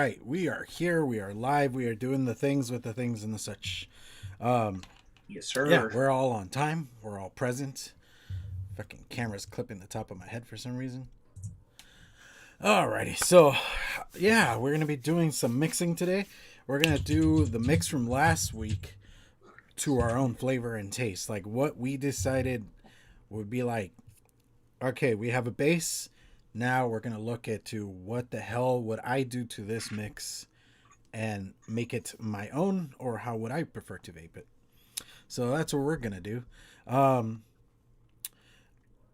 right, we are here. We are live. We are doing the things with the things and the such. Um, Yes, yeah, sir. we're all on time. We're all present. Fucking camera's clipping the top of my head for some reason. Alrighty, so yeah, we're gonna be doing some mixing today. We're gonna do the mix from last week to our own flavor and taste. Like what we decided would be like, okay, we have a base. Now we're gonna look at to what the hell would I do to this mix and make it my own, or how would I prefer to vape it? So that's what we're gonna do. Um,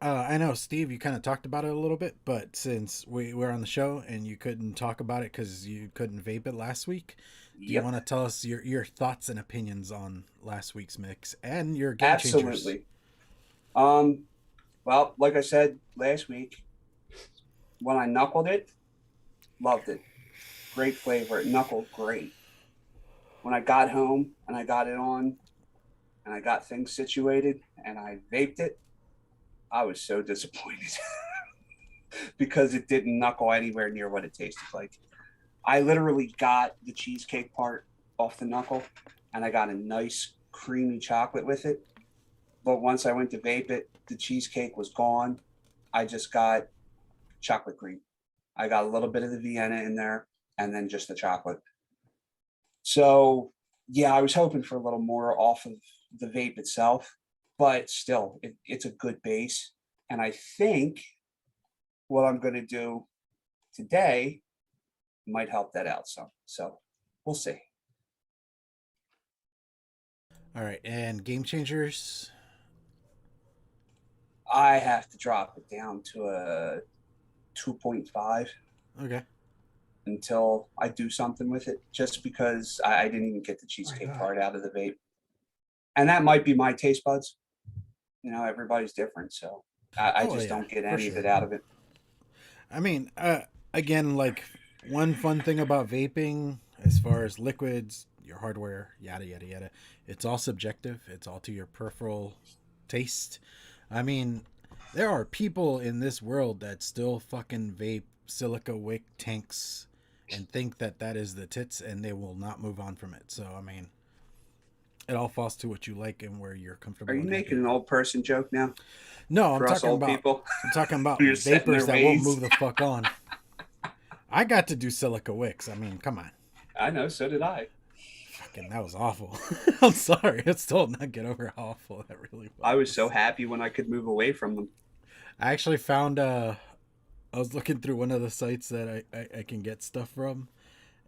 I know, Steve, you kind of talked about it a little bit, but since we were on the show and you couldn't talk about it because you couldn't vape it last week, do you Yep, want to tell us your thoughts and opinions on last week's mix and your game changers? absolutely. Um, well, like I said last week, when I knuckled it, loved it. Great flavor. It knuckled great. When I got home and I got it on and I got things situated and I vaped it, I was so disappointed because it didn't knuckle anywhere near what it tasted like. I literally got the cheesecake part off the knuckle and I got a nice creamy chocolate with it. But once I went to vape it, the cheesecake was gone. I just got chocolate cream. I got a little bit of the Vienna in there and then just the chocolate. So, yeah, I was hoping for a little more off of the vape itself, but still, it's a good base. And I think what I'm going to do today might help that out some. So, we'll see. All right, and game changers. I have to drop it down to a 2.5 Okay. until I do something with it, just because I didn't even get the cheesecake part out of the vape. And that might be my taste buds. Everybody's different. So I Oh just yeah, don't get for any of sure. it out of it. I mean, again, like one fun thing about vaping, as far as liquids, your hardware, yada yada yada, it's all subjective. It's all to your peripheral taste. I mean, there are people in this world that still fucking vape silica wick tanks and think that that is the tits, and they will not move on from it. So I mean, it all falls to what you like and where you're Are comfortable you and making happy. an old person joke now No, for us old people? I'm talking about You're set in vapors their that won't ways. move the fuck on. I got to do silica wicks. I mean, come on. I know, so did I. Fucking, that was awful. I'm sorry. I still not get over how awful that really I was so was. happy when I could move away from them. I actually found I was looking through one of the sites that I can get stuff from,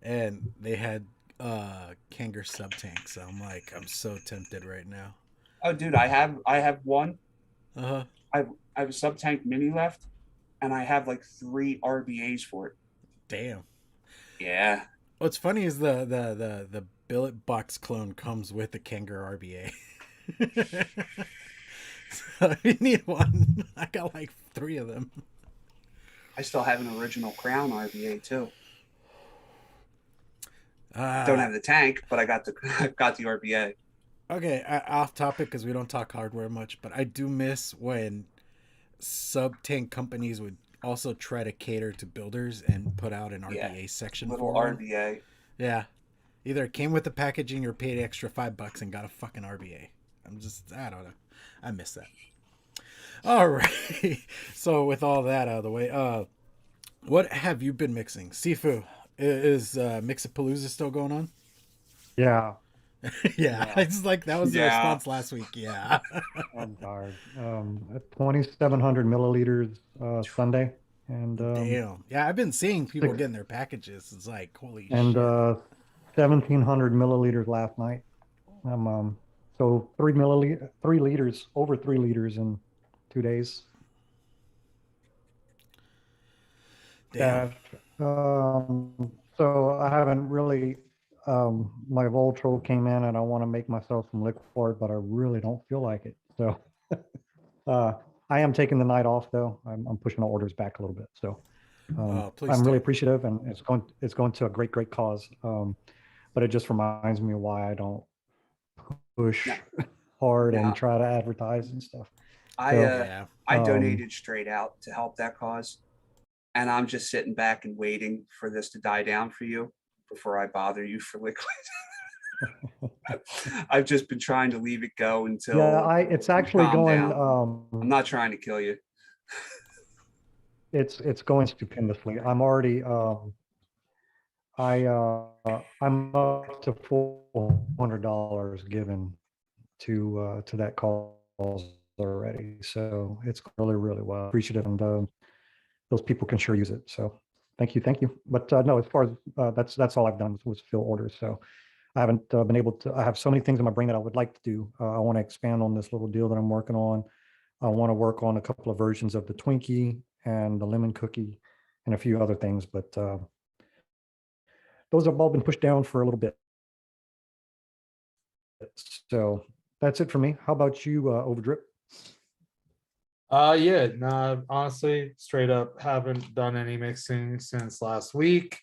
and they had Kanger sub tanks. So I'm like, I'm so tempted right now. Oh, dude, I have one. Uh huh. I have a sub tank mini left, and I have like three RBAs for it. Damn. Yeah. What's funny is the billet box clone comes with the Kanger RBA. So you need one. I got like three of them. I still have an original Crown RBA too. Don't Uh, have the tank, but I got the I got the RBA. okay, off topic because we don't talk hardware much, but I do miss when sub tank companies would also try to cater to builders and put out an Yeah, RBA section little for one. RBA. Yeah, either it came with the packaging or paid extra $5 and got a fucking RBA. I don't know. I miss that. All right. So with all that out of the way, what have you been mixing? Sifu, is Mixapalooza still going on? Yeah, Yeah, yeah. it's like that was the Yeah. response last week. Yeah. I'm tired. At 2,700 milliliters Sunday, and Damn. Yeah, I've been seeing people six getting their packages. It's like holy and shit. 1,700 milliliters last night. So 3 liters, over 3 liters in 2 days. Damn. Yeah. So I haven't really. My Voltro came in, and I want to make myself some liquid, but I really don't feel like it. So uh, I am taking the night off, though. I'm pushing the orders back a little bit. So Please I'm really do. appreciative, and it's going to a great cause. But it just reminds me why I don't No, push hard and no. try to advertise and stuff. I So uh Yeah. I um, donated straight out to help that cause. and I'm just sitting back and waiting for this to die down for you before I bother you for liquid. I've just been trying to leave it go until Yeah, it's you actually calm going. down. I'm not trying to kill you. It's going stupendously. I'm already I'm up to $400 given to that cause already. So it's really, really well appreciative, and those people can sure use it. So thank you. But no, as far as that's all I've done was fill orders. So I haven't been able to. I have so many things in my brain that I would like to do. I want to expand on this little deal that I'm working on. I want to work on a couple of versions of the Twinkie and the lemon cookie and a few other things, but those have all been pushed down for a little bit. So that's it for me. How about you, Overdrip? Yeah, no, honestly, straight up haven't done any mixing since last week.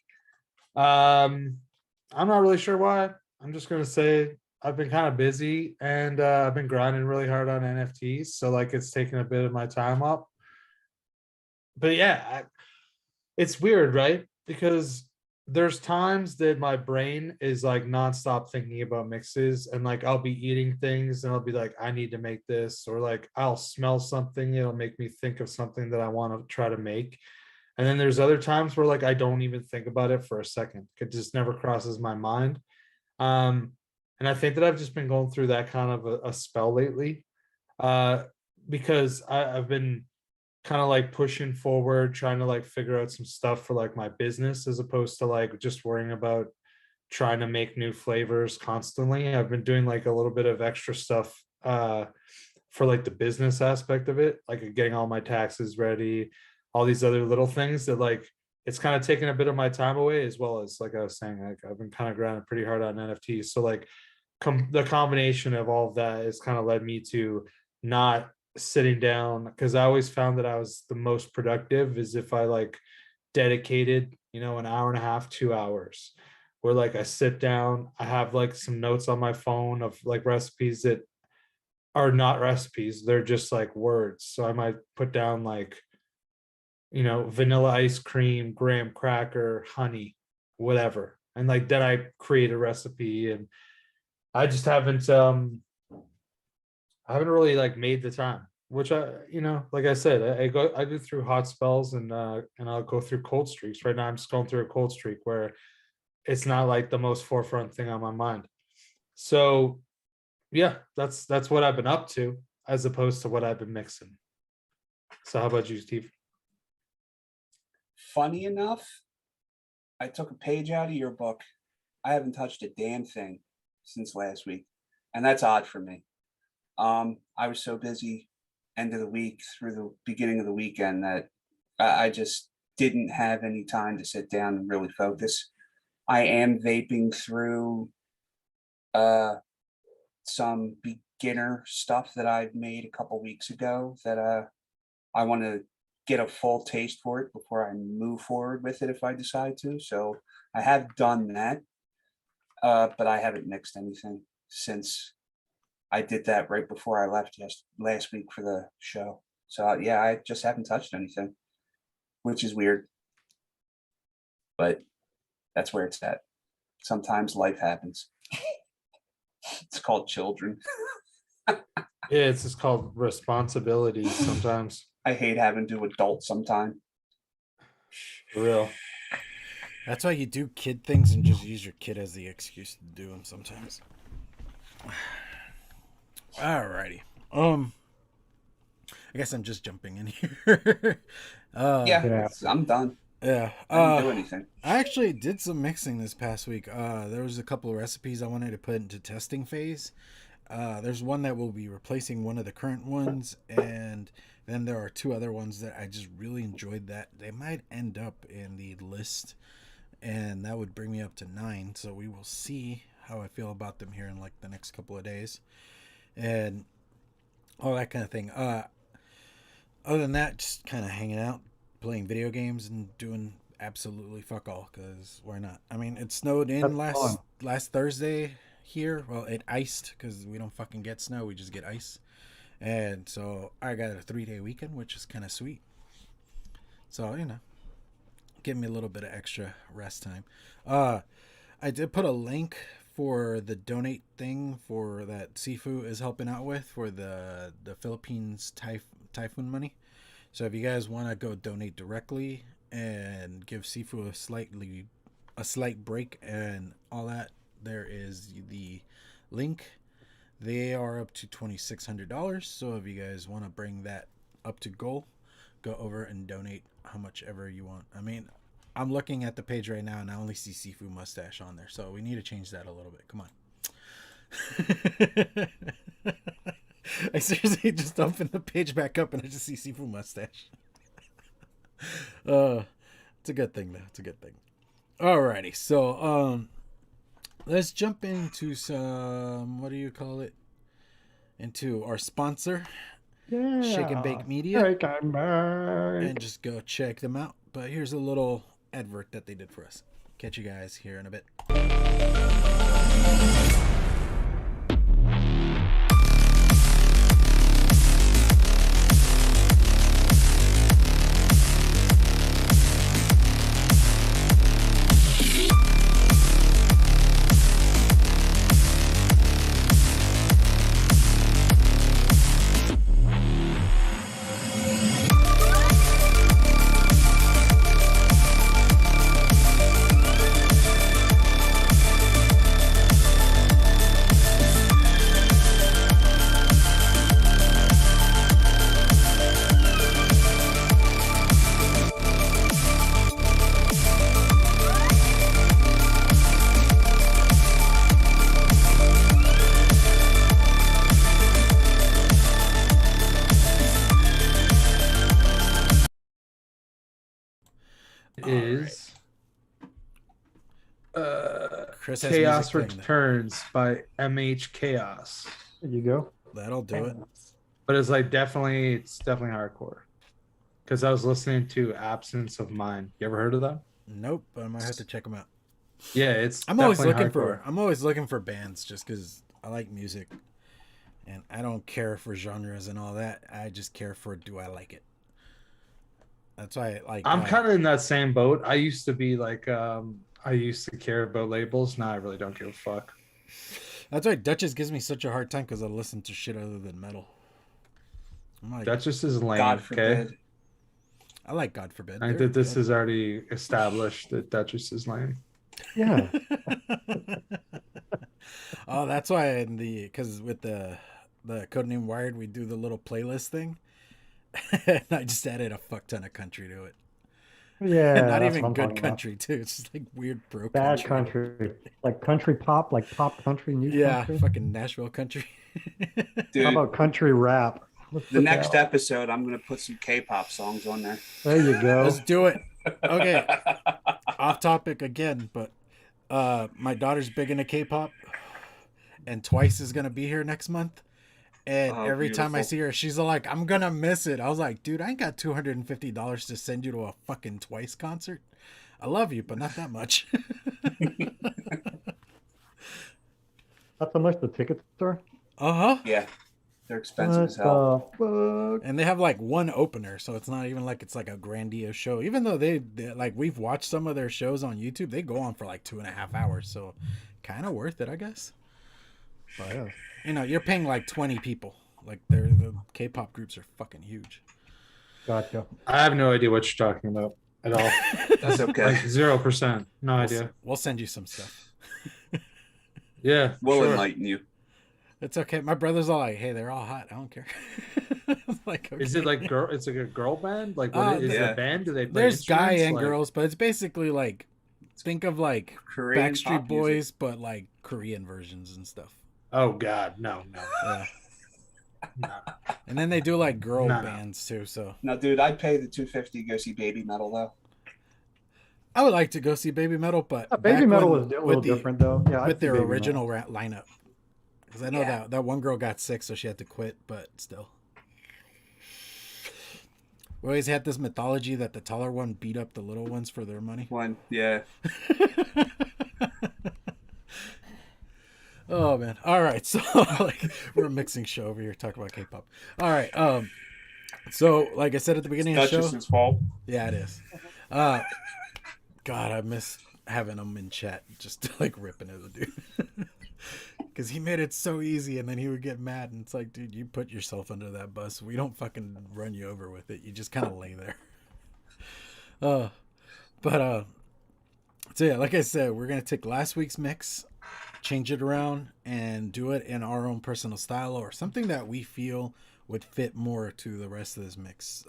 I'm not really sure why. I'm just gonna say I've been kind of busy, and I've been grinding really hard on NFTs, so like it's taken a bit of my time up. But yeah, it's weird, right? Because there's times that my brain is like nonstop thinking about mixes, and like I'll be eating things and I'll be like, I need to make this, or like I'll smell something, it'll make me think of something that I want to try to make. And then there's other times where like I don't even think about it for a second. It just never crosses my mind. Um, and I think that I've just been going through that kind of a spell lately. Uh, because I've been kind of like pushing forward, trying to like figure out some stuff for like my business, as opposed to like just worrying about trying to make new flavors constantly. I've been doing like a little bit of extra stuff for like the business aspect of it, like getting all my taxes ready, all these other little things that like it's kind of taken a bit of my time away, as well as like I was saying, like I've been kind of grinding pretty hard on NFTs. So like the combination of all of that has kind of led me to not sitting down, because I always found that I was the most productive is if I like dedicated, an hour and a half, 2 hours, where like I sit down, I have like some notes on my phone of like recipes that are not recipes, they're just like words. So I might put down like, vanilla ice cream, graham cracker, honey, whatever. And like then I create a recipe, and I just haven't really like made the time, which like I said, I go through hot spells, and I'll go through cold streaks. Right now I'm just going through a cold streak where it's not like the most forefront thing on my mind. So yeah, that's what I've been up to, as opposed to what I've been mixing. So how about you, Steve? Funny enough, I took a page out of your book. I haven't touched a damn thing since last week, and that's odd for me. I was so busy end of the week through the beginning of the weekend that I just didn't have any time to sit down and really focus. I am vaping through some beginner stuff that I've made a couple weeks ago that I want to get a full taste for it before I move forward with it if I decide to. So I have done that, but I haven't mixed anything since I did that right before I left last week for the show. So yeah, I just haven't touched anything, which is weird, but that's where it's at. Sometimes life happens. It's called children. Yeah, it's just called responsibility sometimes. I hate having to adult sometime. For real. That's why you do kid things and just use your kid as the excuse to do them sometimes. Alrighty. I guess I'm just jumping in here. Yeah, I'm done. Yeah. I didn't do anything. I actually did some mixing this past week. There was a couple of recipes I wanted to put into testing phase. There's one that will be replacing one of the current ones, and then there are two other ones that I just really enjoyed that they might end up in the list, and that would bring me up to 9. So we will see how I feel about them here in like the next couple of days, and all that kind of thing. Other than that, just kind of hanging out, playing video games, and doing absolutely fuck all, because why not? I mean, it snowed in last Thursday here. Well, it iced because we don't fucking get snow, we just get ice. And so I got a 3-day weekend, which is kind of sweet. So give me a little bit of extra rest time. I did put a link for the donate thing for that Sifu is helping out with for the Philippines typhoon money. So if you guys want to go donate directly and give Sifu a slight break and all that, there is the link. They are up to $2,600. So if you guys want to bring that up to goal, go over and donate how much ever you want. I mean, I'm looking at the page right now and I only see Sifumustache on there. So we need to change that a little bit. Come on. I seriously just opened the page back up and I just see Sifumustache. It's a good thing though. It's a good thing. Alrighty. So let's jump into some, what do you call it? Into our sponsor, Shake and Bake Media. Shake and bake. And just go check them out. But here's a little advert that they did for us. Catch you guys here in a bit. Is Chris has Chaos music playing there. Returns by MH Chaos. There you go. That'll do it. But it's like definitely hardcore. Because I was listening to Absence of Mind. You ever heard of that? Nope, but I might have to check them out. Yeah, it's I'm always definitely looking hardcore. I'm always looking for bands just because I like music, and I don't care for genres and all that. I just care for, do I like it? That's why I like. I'm kind of in that same boat. I used to be like, I used to care about labels. Now I really don't give a fuck. That's why Duchess gives me such a hard time because I listen to shit other than metal. I'm like, Duchess is lame. God Okay, forbid. I like God Forbid. I think that this is already established that Duchess is lame. Yeah. Oh, that's why because with the Codename Wired, we do the little playlist thing. And I just added a fuck ton of country to it. Yeah. And not that's even what I'm good talking about. country too. It's just like weird bro Bad country. Like country pop, like pop country, new Yeah, country. fucking Nashville country. How Dude, about country rap? Let's the put next that- episode, I'm going to put some K-pop songs on there. There you go. Let's do it. Okay, off topic again, but my daughter's big into K-pop, and Twice is gonna be here next month. And Oh, every time I beautiful. see her, she's like, "I'm gonna miss it." I was like, "Dude, I ain't got $250 to send you to a fucking Twice concert. I love you, but not that much." That's how much the tickets are. Uh-huh. Yeah, they're expensive What as hell. the fuck? And they have like one opener, so it's not even like it's like a grandiose show. Even though they like, we've watched some of their shows on YouTube, they go on for like 2.5 hours, so kind of worth it, I guess. But Yeah. you know, you're paying like 20 people. Like the K-pop groups are fucking huge. Gotcha. I have no idea what you're talking about at all. That's okay. Like 0%. No idea. We'll send you some stuff. Yeah, We'll sure. enlighten you. It's okay. My brother's all like, "Hey, they're all hot. I don't care." I'm like, okay. Is it like girl? It's like a girl band. Like what is it yeah. a band? Do they play? There's guy instruments? and Like- girls, but it's basically like, think of like Korean Backstreet pop music. Boys, but like Korean versions and stuff. Oh God, no. Yeah. No. And then they do like girl No, no. bands too. So Now, dude, I'd pay the $250 to go see Baby Metal, though. I would like to go see Baby Metal, but Baby back Metal when- was a with little the- different though. Yeah, I'd with see their Baby Metal. original lineup. Because I know Yeah. that one girl got sick, so she had to quit. But still, we always had this mythology that the taller one beat up the little ones for their money. One, yeah. Oh man! All right, so like we're a mixing show over here talking about K-pop. All right, so like I said at the beginning of the show, Duchess's fault. yeah, it is. God, I miss having him in chat, just like ripping at the dude. Because he made it so easy, and then he would get mad, and it's like, dude, you put yourself under that bus. We don't fucking run you over with it. You just kind of lay there. Uh, but so yeah, like I said, we're gonna take last week's mix, change it around, and do it in our own personal style or something that we feel would fit more to the rest of this mix.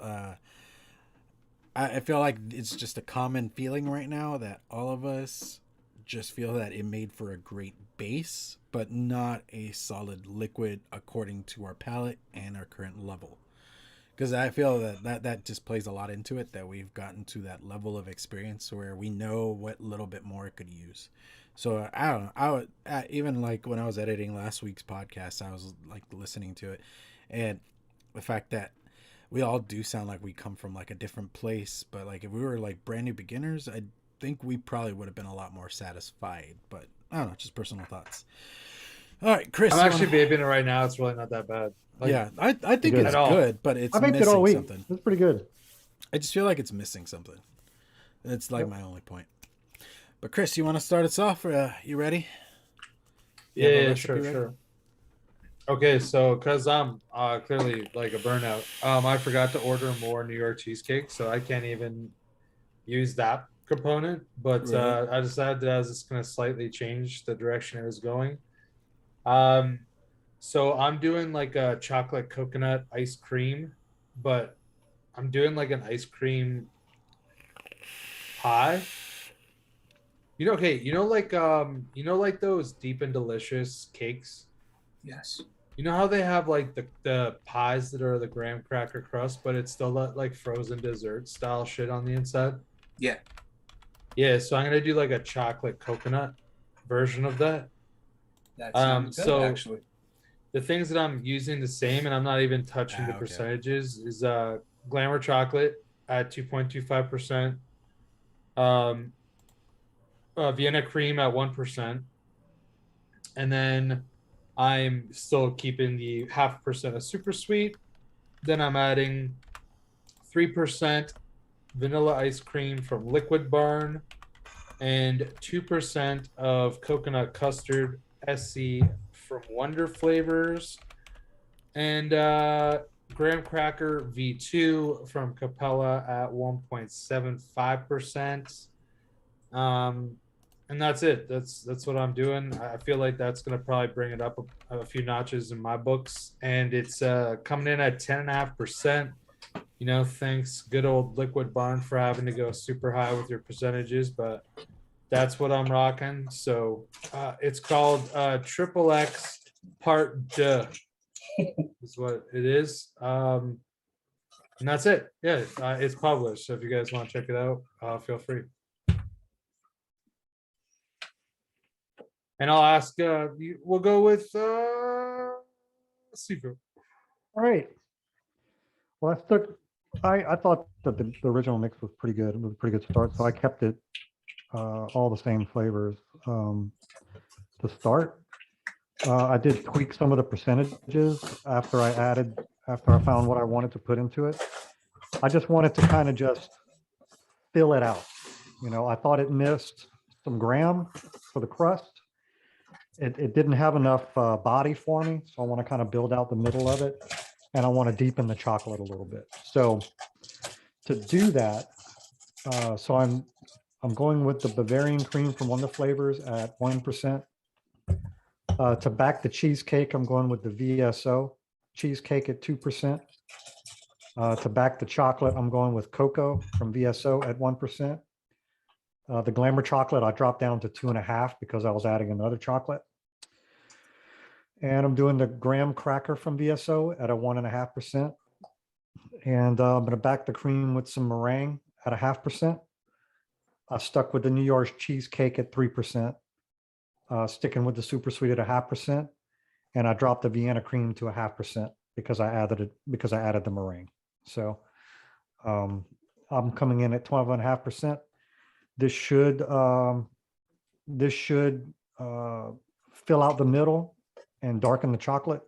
I feel like it's just a common feeling right now that all of us just feel that it made for a great base, but not a solid liquid according to our palate and our current level. Because I feel that just plays a lot into it, that we've gotten to that level of experience where we know what little bit more it could use. So I don't know. I would even like when I was editing last week's podcast, I was like listening to it, and the fact that we all do sound like we come from like a different place, but like if we were like brand new beginners, I think we probably would have been a lot more satisfied. But I don't know, just personal thoughts. All right, Chris. I'm actually vaping it right now. It's really not that bad. Like, yeah, I think Good. it's At all. good, but it's I baked it all missing week. something. It's pretty good. I just feel like it's missing something. It's like my only point. But Chris, you want to start us off? You ready? You have a Yeah, recipe sure, ready? sure. Okay, so because I'm clearly like a burnout, I forgot to order more New York cheesecake, so I can't even use that component. But Right. I decided that I was just gonna slightly change the direction it was going. Um, so I'm doing like a chocolate coconut ice cream, but I'm doing like an ice cream pie. Okay, you know like those deep and delicious cakes. Yes. You know how they have like the pies that are the graham cracker crust, but it's still like frozen dessert style shit on the inside? Yeah. Yeah, so I'm gonna do like a chocolate coconut version of that. That sounds good, So actually. the things that I'm using the same, and I'm not even touching the Okay. percentages, is glamour chocolate at 2.25%, um, Vienna cream at 1%, and then I'm still keeping the 0.5% of super sweet. Then I'm adding 3% vanilla ice cream from Liquid Barn and 2% of coconut custard SC from Wonder Flavors, and graham cracker V2 from Capella at 1.75%. And that's it. That's what I'm doing. I feel like that's going to probably bring it up a few notches in my books, and it's coming in at 10.5%. Thanks good old Liquid Barn for having to go super high with your percentages, but that's what I'm rocking. So it's called Triple X Part Deux is what it is. And that's it. Yeah, it's published. So if you guys want to check it out, feel free. And I'll ask, we'll go with Sifu. All right. Well, I thought that the original mix was pretty good. It was a pretty good start, so I kept it all the same flavors to start. I did tweak some of the percentages after I found what I wanted to put into it. I just wanted to kind of just fill it out. I thought it missed some graham for the crust. It didn't have enough body for me, so I want to kind of build out the middle of it, and I want to deepen the chocolate a little bit. So to do that, so I'm going with the Bavarian cream from Wonder Flavors at 1%. To back the cheesecake, I'm going with the VSO cheesecake at 2%. To back the chocolate, I'm going with cocoa from VSO at 1%. The glamour chocolate, I dropped down to 2.5 because I was adding another chocolate. And I'm doing the graham cracker from VSO at a 1.5%. And I'm going to back the cream with some meringue at 0.5%. I stuck with the New York cheesecake at 3%. Sticking with the super sweet at 0.5%. And I dropped the Vienna cream to 0.5% because I added the meringue. So I'm coming in at 12.5%. This should fill out the middle and darken the chocolate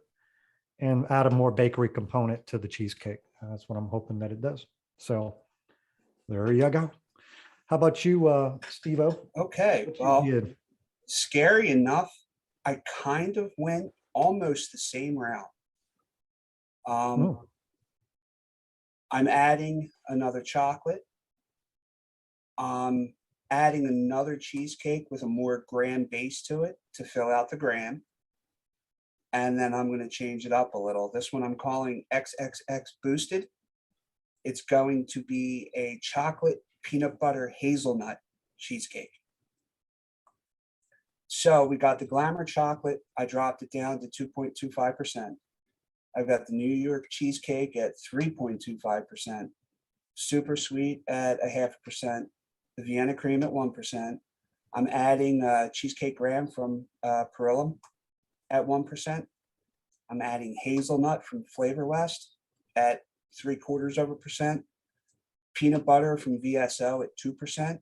and add a more bakery component to the cheesecake. That's what I'm hoping that it does. So there you go. How about you, Steve-O? Okay, What you well, did? scary enough, I kind of went almost the same route. Oh, I'm adding another chocolate. Adding another cheesecake with a more graham base to it to fill out the graham. And then I'm going to change it up a little. This one I'm calling XXX Boosted. It's going to be a chocolate peanut butter hazelnut cheesecake. So we got the Glamour chocolate. I dropped it down to 2.25%. I've got the New York cheesecake at 3.25%, super sweet at 0.5%, the Vienna cream at 1%. I'm adding cheesecake graham from Perillam at 1%. I'm adding hazelnut from Flavor West at 0.75%, peanut butter from VSO at 2%,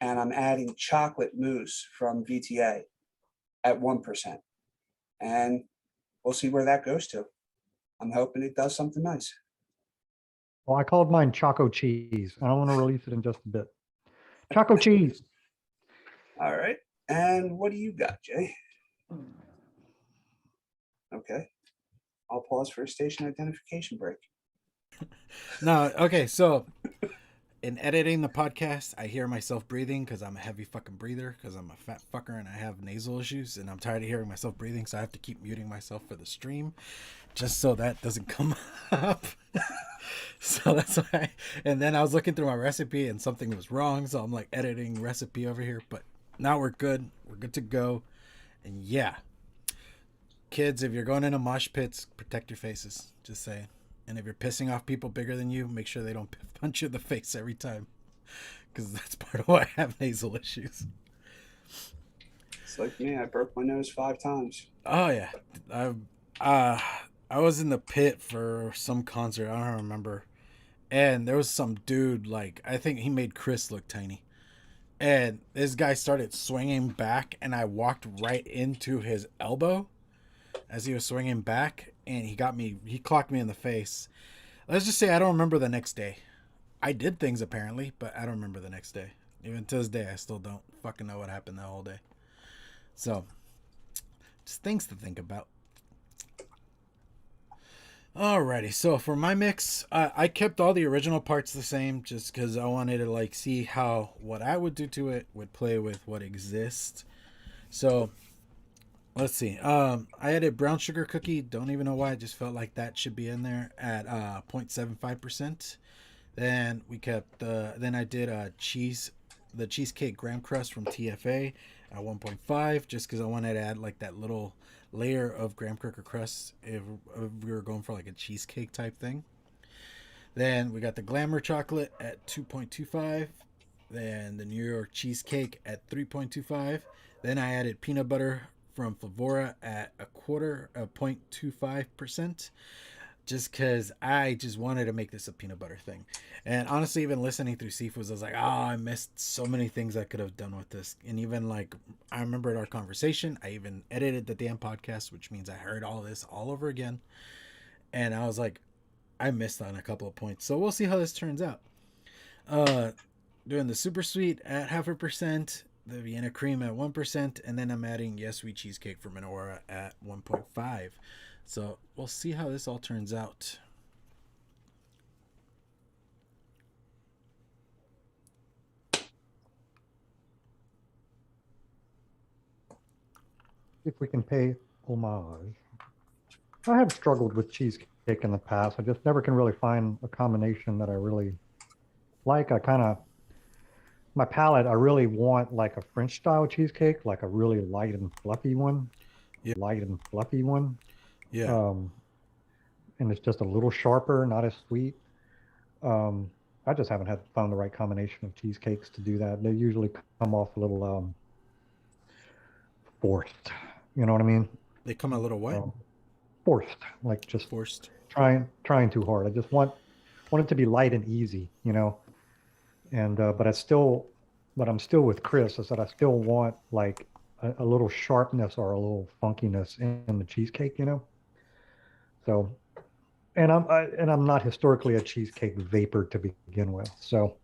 and I'm adding chocolate mousse from VTA at 1%. And we'll see where that goes to. I'm hoping it does something nice. well, I called mine Choco Cheese. I don't want to release it in just a bit. Choco Cheese. All right. And what do you got, Jay? Okay. I'll pause for a station identification break. No, okay, so in editing the podcast, I hear myself breathing because I'm a heavy fucking breather because I'm a fat fucker and I have nasal issues and I'm tired of hearing myself breathing, so I have to keep muting myself for the stream just so that doesn't come up. So that's why. And then I was looking through my recipe and something was wrong, so I'm like editing recipe over here. But now we're good. We're good to go. And yeah, kids, if you're going into mosh pits, protect your faces. Just saying. And if you're pissing off people bigger than you, make sure they don't punch you in the face every time, because that's part of why I have nasal issues. It's like me. I broke my nose 5 times. Oh yeah, uh, I was in the pit for some concert. I don't remember, and there was some dude, like, I think he made Chris look tiny, and this guy started swinging back, and I walked right into his elbow as he was swinging back, and he clocked me in the face. Let's just say I don't remember the next day. I did things apparently, but I don't remember the next day. Even to this day, I still don't fucking know what happened that whole day. So, just things to think about. Alrighty, so for my mix, I kept all the original parts the same just because I wanted to like see how what I would do to it would play with what exists. So let's see. I added brown sugar cookie. Don't even know why. I just felt like that should be in there at 0.75%. Then we kept. Then I did the cheesecake graham crust from TFA at 1.5, just because I wanted to add like that little layer of graham cracker crust if we were going for like a cheesecake type thing. Then we got the Glamour chocolate at 2.25. Then the New York cheesecake at 3.25. Then I added peanut butter from Flavora at 0.25%, just because I just wanted to make this a peanut butter thing. And honestly, even listening through Seafoods, I was like, oh, I missed so many things I could have done with this. And even like, I remembered our conversation. I even edited the damn podcast, which means I heard all this all over again. And I was like, I missed on a couple of points. So we'll see how this turns out. Doing the super sweet at 0.5%, the Vienna cream at 1%, and then I'm adding Yes Sweet Cheesecake from Menorah at 1.5. So we'll see how this all turns out. If we can pay homage. I have struggled with cheesecake in the past. I just never can really find a combination that I really like. My palate, I really want like a French style cheesecake, like a really light and fluffy one. Yeah. Light and fluffy one. Yeah. And it's just a little sharper, not as sweet. I just haven't found the right combination of cheesecakes to do that. They usually come off a little forced. You know what I mean? They come a little what? Forced, like just Forced. trying too hard. I just want it to be light and easy, you know. And but I'm still with Chris. I said I still want like a little sharpness or a little funkiness in the cheesecake, you know. So, and I'm not historically a cheesecake vapor to begin with. So,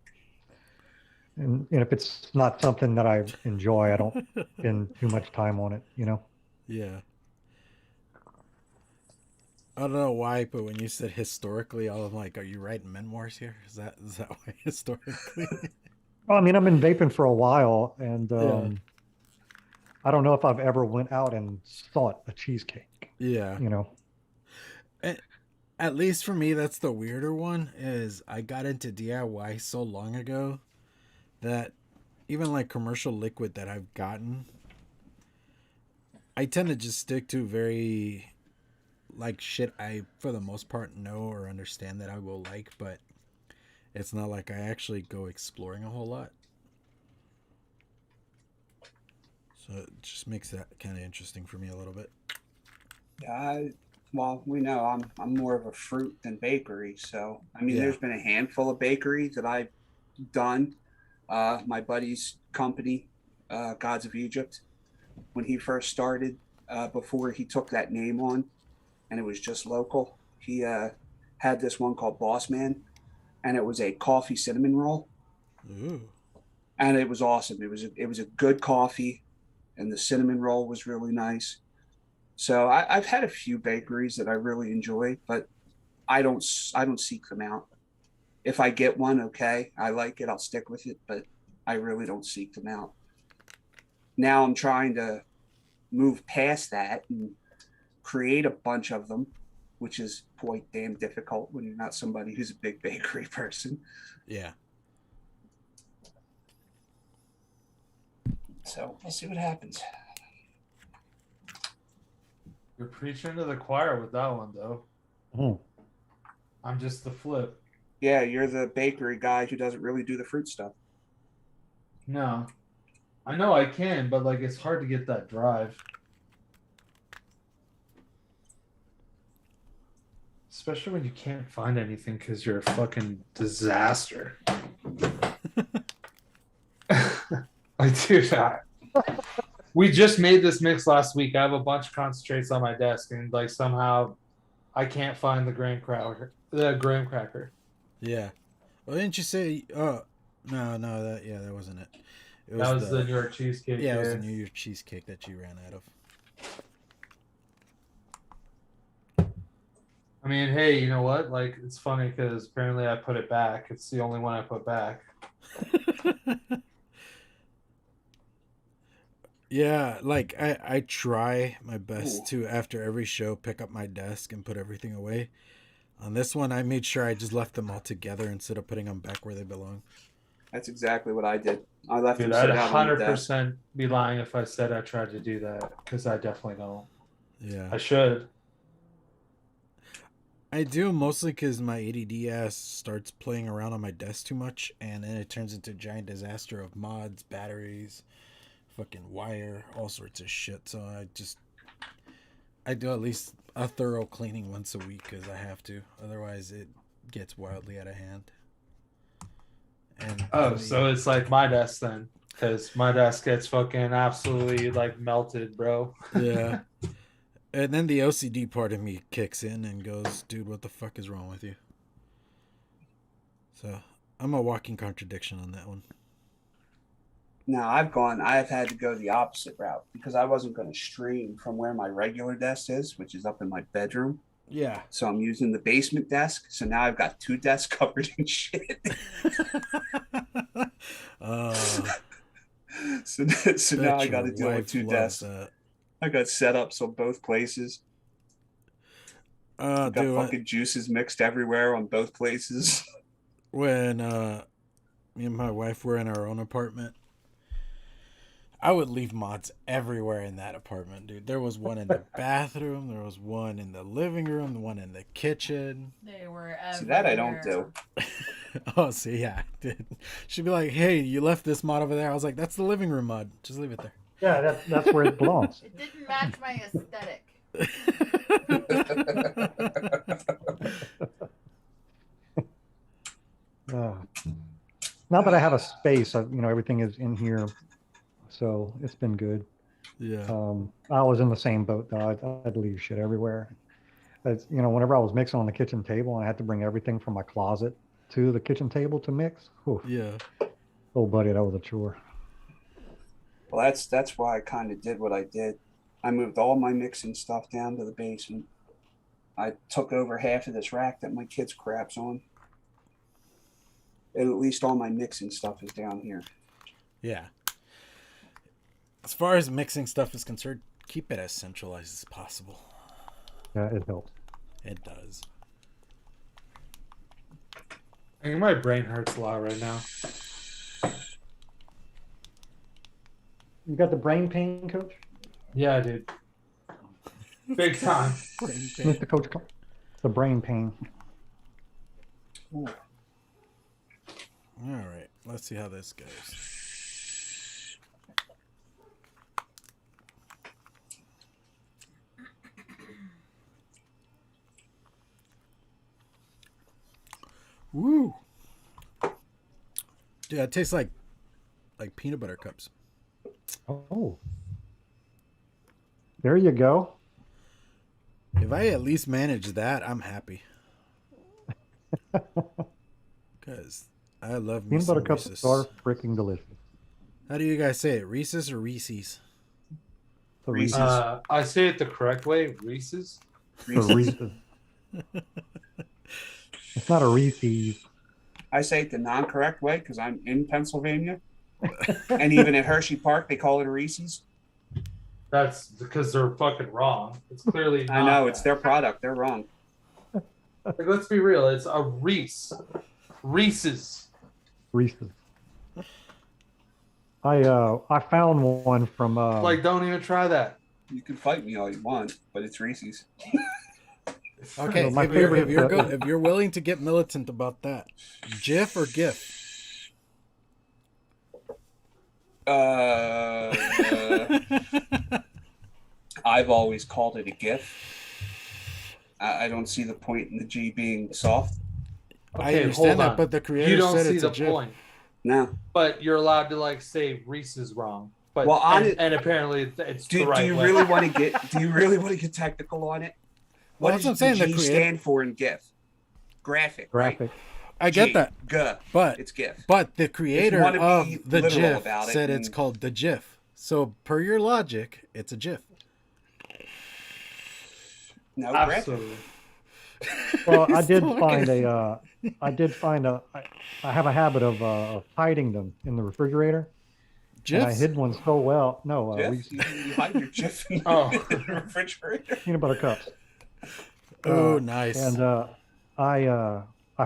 and if it's not something that I enjoy, I don't spend too much time on it, you know? Yeah. I don't know why, but when you said historically, I'm like, are you writing memoirs here? Is that why historically? Well, I mean, I've been vaping for a while, and Yeah. I don't know if I've ever went out and sought a cheesecake, Yeah. you know? At least for me, that's the weirder one. Is I got into DIY so long ago that even like commercial liquid that I've gotten, I tend to just stick to very like shit I for the most part know or understand that I will like, but it's not like I actually go exploring a whole lot. So it just makes that kind of interesting for me a little bit. Yeah, well, we know I'm more of a fruit than bakery. So I mean, Yeah. there's been a handful of bakeries that I've done. My buddy's company, Gods of Egypt, when he first started, before he took that name on, and it was just local. He had this one called Boss Man, and it was a coffee cinnamon roll, Ooh. and it was awesome. It was a good coffee, and the cinnamon roll was really nice. So I've had a few bakeries that I really enjoy, but I don't seek them out. If I get one, okay, I like it, I'll stick with it, but I really don't seek them out. Now I'm trying to move past that and create a bunch of them, which is quite damn difficult when you're not somebody who's a big bakery person. Yeah. So we'll see what happens. You're preaching to the choir with that one, though. Hmm. I'm just the flip. Yeah, you're the bakery guy who doesn't really do the fruit stuff. No, I know I can, but like it's hard to get that drive. Especially when you can't find anything because you're a fucking disaster. Like, dude, we just made this mix last week. I have a bunch of concentrates on my desk, and like somehow I can't find the graham cracker. The graham cracker. Yeah. Well, didn't you say? Oh, no. That wasn't it. It That was was the New York cheesecake. yeah, it was the New Year's cheesecake that you ran out of. I mean, hey, you know what? Like, it's funny because apparently I put it back. It's the only one I put back. Yeah, like I try my best Ooh. to after every show pick up my desk and put everything away. On this one, I made sure I just left them all together instead of putting them back where they belong. That's exactly what I did. I left Dude, them I'd sitting out on the desk. 100% be lying if I said I tried to do that because I definitely don't. Yeah, I should. I do mostly because my ADD ass starts playing around on my desk too much, and then it turns into a giant disaster of mods, batteries, fucking wire, all sorts of shit. So I do at least a thorough cleaning once a week because I have to. Otherwise, it gets wildly out of hand. And Oh, so it's like my desk then, because my desk gets fucking absolutely like melted, bro. yeah. And then the OCD part of me kicks in and goes, dude, what the fuck is wrong with you? So I'm a walking contradiction on that one. Now I've had to go the opposite route because I wasn't going to stream from where my regular desk is, which is up in my bedroom. Yeah. So I'm using the basement desk. So now I've got two desks covered in shit. So now I got to deal with two desks. I got setups on both places. Got dude, fucking juices mixed everywhere on both places. When me and my wife were in our own apartment, I would leave mods everywhere in that apartment, dude. There was one in the bathroom, there was one in the living room, one in the kitchen. They were everywhere. See, that I don't do. Oh, see, yeah, dude. She'd be like, "Hey, you left this mod over there." I was like, "That's the living room mod. Just leave it there." Yeah, that's where it belongs. It didn't match my aesthetic. Uh, now that I have a space, everything is in here, so it's been good. Yeah. I was in the same boat though. I'd leave shit everywhere. Whenever I was mixing on the kitchen table, I had to bring everything from my closet to the kitchen table to mix. Whew. Yeah. Oh, buddy, that was a chore. Well, that's why I kind of did what I did. I moved all my mixing stuff down to the basement. I took over half of this rack that my kids craps on. And at least all my mixing stuff is down here. Yeah. As far as mixing stuff is concerned, keep it as centralized as possible. Yeah, it helps. It does. I think my brain hurts a lot right now. You got the brain pain, Coach? Yeah, dude. Big time. Brain pain. Mr. Coach, the brain pain. Ooh. All right. Let's see how this goes. Woo. Dude, it tastes like peanut butter cups. Oh. There you go. If I at least manage that, I'm happy. Because I love me Peanut butter some cups Reese's. are freaking delicious. How do you guys say it? Reese's or Reese's? The Reese's. I say it the correct way, Reese's. The Reese's. It's not a Reese's. I say it the non-correct way because I'm in Pennsylvania. And even at Hershey Park, they call it a Reese's. That's because they're fucking wrong. It's clearly I not know, it's that. their product. They're wrong. Like, let's be real. It's a Reese. Reese's. Reese's. I found one from Like, don't even try that. You can fight me all you want, but it's Reese's. Okay, Well, my if, you're, favorite is if you're willing to get militant about that, Jif or GIF? I've always called it a GIF. I don't see the point in the G being soft. I Okay, understand hold that, on. but the creator You don't said see it's the a GIF. point. No. But you're allowed to like say Reese's wrong. But Well, on and, it- and apparently it's Do, the right do you way. really want to get? Do you really want to get technical on it? Well, What that's does what I'm saying, the the G creator- stand for in GIF? Graphic. graphic. Right? I get G, that, G. but It's GIF. the creator wanna of be the literal GIF about it, said it's then- called the GIF. So per your logic, it's a GIF. No, graphic. Absolutely. Well, I did Still find okay. I have a habit of hiding them in the refrigerator. And I GIFs? hid one so well. No, GIF? Reese's You hide your GIF in Oh. the refrigerator. peanut butter cups. Oh, nice. And I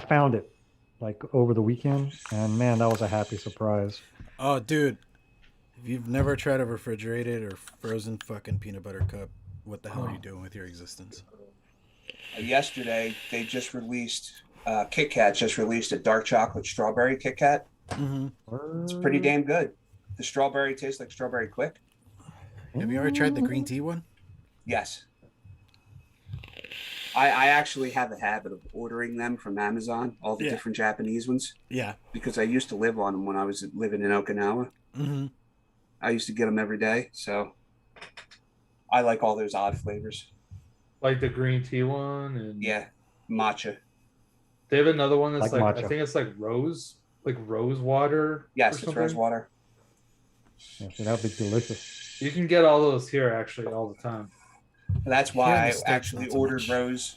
found it like over the weekend, and man, that was a happy surprise. Oh, dude. If you've never tried a refrigerated or frozen fucking peanut butter cup, what the hell are you doing with your existence? Yesterday, they just released, Kit Kat just released a dark chocolate strawberry Kit Kat. Mm-hmm. It's pretty damn good. The strawberry tastes like strawberry quick. Have you ever tried the green tea one? Yes. I actually have a habit of ordering them from Amazon, all the Yeah. different Japanese ones, Yeah. because I used to live on them when I was living in Okinawa. Mm-hmm. I used to get them every day, so I like all those odd flavors. Like the green tea one and Yeah, matcha. they have another one that's Like like I matcha. think it's like rose water. Yes, or it's something. rose water. Yeah, so that would be delicious. You can get all those here actually all the time. That's Here in why the I States, actually not so ordered much.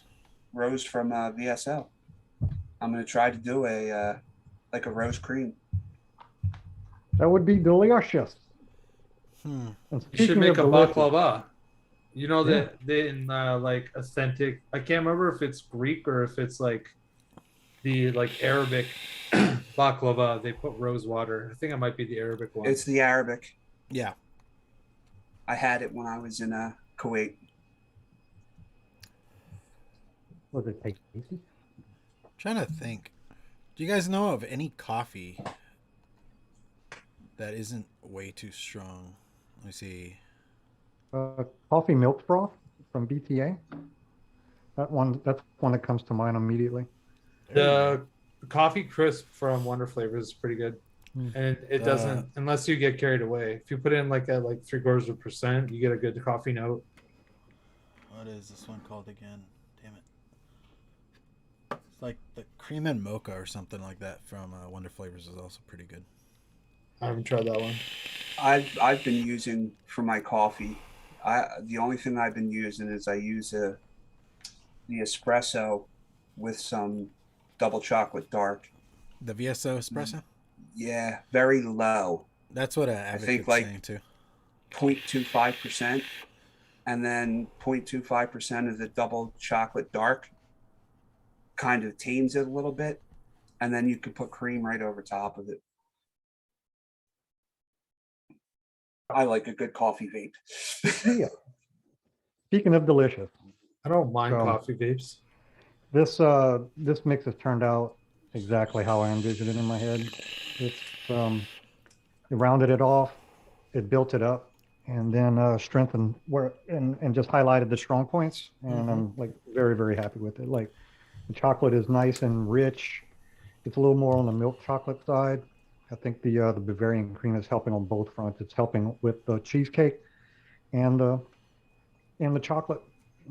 rose from VSL. I'm gonna try to do a like a rose cream. That would be delicious. Hmm. And You should speaking make of a delicious, baklava. You know Yeah. that they in like authentic. I can't remember if it's Greek or if it's like the like Arabic baklava. They put rose water. I think it might be the Arabic one. It's the Arabic. Yeah. I had it when I was in Kuwait. was it tasty? Trying to think. Do you guys know of any coffee that isn't way too strong? Let me see. Coffee milk froth from BTA. That's one that comes to mind immediately. The coffee crisp from Wonder Flavors is pretty good. Mm. And it doesn't unless you get carried away. If you put in like at like 0.75%, you get a good coffee note. What is this one called again? Damn it. It's like the cream and mocha or something like that from Wonder Flavors is also pretty good. I haven't tried that one. I've been using for my coffee. The only thing I've been using is I use the espresso with some double chocolate dark. The VSO espresso. Yeah, very low. That's what I think Advocate's like saying too. 0.25%, and then 0.25% of the double chocolate dark kind of tames it a little bit, and then you can put cream right over top of it. I like a good coffee vape. Yeah. Speaking of delicious, I don't mind Um, coffee vapes. this mix has turned out exactly how I envisioned it in my head. It's it rounded it off, it built it up, and then strengthened where and just highlighted the strong points. And I'm like very happy with it. Like the chocolate is nice and rich. It's a little more on the milk chocolate side. I think the Bavarian cream is helping on both fronts. It's helping with the cheesecake and the chocolate.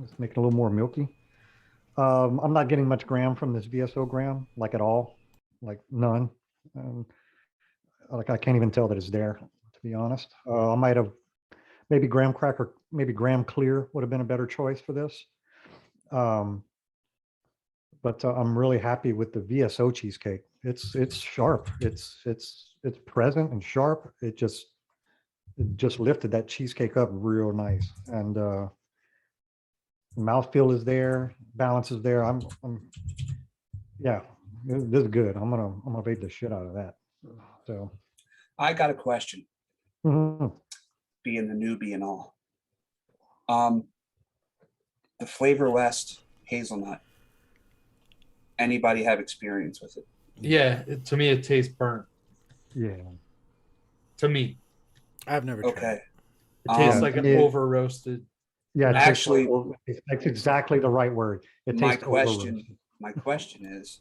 It's making it a little more milky. I'm not getting much graham from this VSO graham, like at all, like none. Like I can't even tell that it's there, to be honest. I might have maybe graham cracker, maybe graham clear would have been a better choice for this. But I'm really happy with the VSO cheesecake. It's sharp. It's present and sharp. It just lifted that cheesecake up real nice, and mouthfeel is there, balance is there. Yeah, this is good. I'm gonna vape the shit out of that. So I got a question, mhm. being the newbie and all. The Flavor West hazelnut. Anybody have experience with it? Yeah, to me it tastes burnt. Yeah, To me, I've never tried. Okay. it tastes Um, like an yeah. over roasted. yeah. It Actually- that's exactly the right word. It My tastes question, over-roasted. my question is,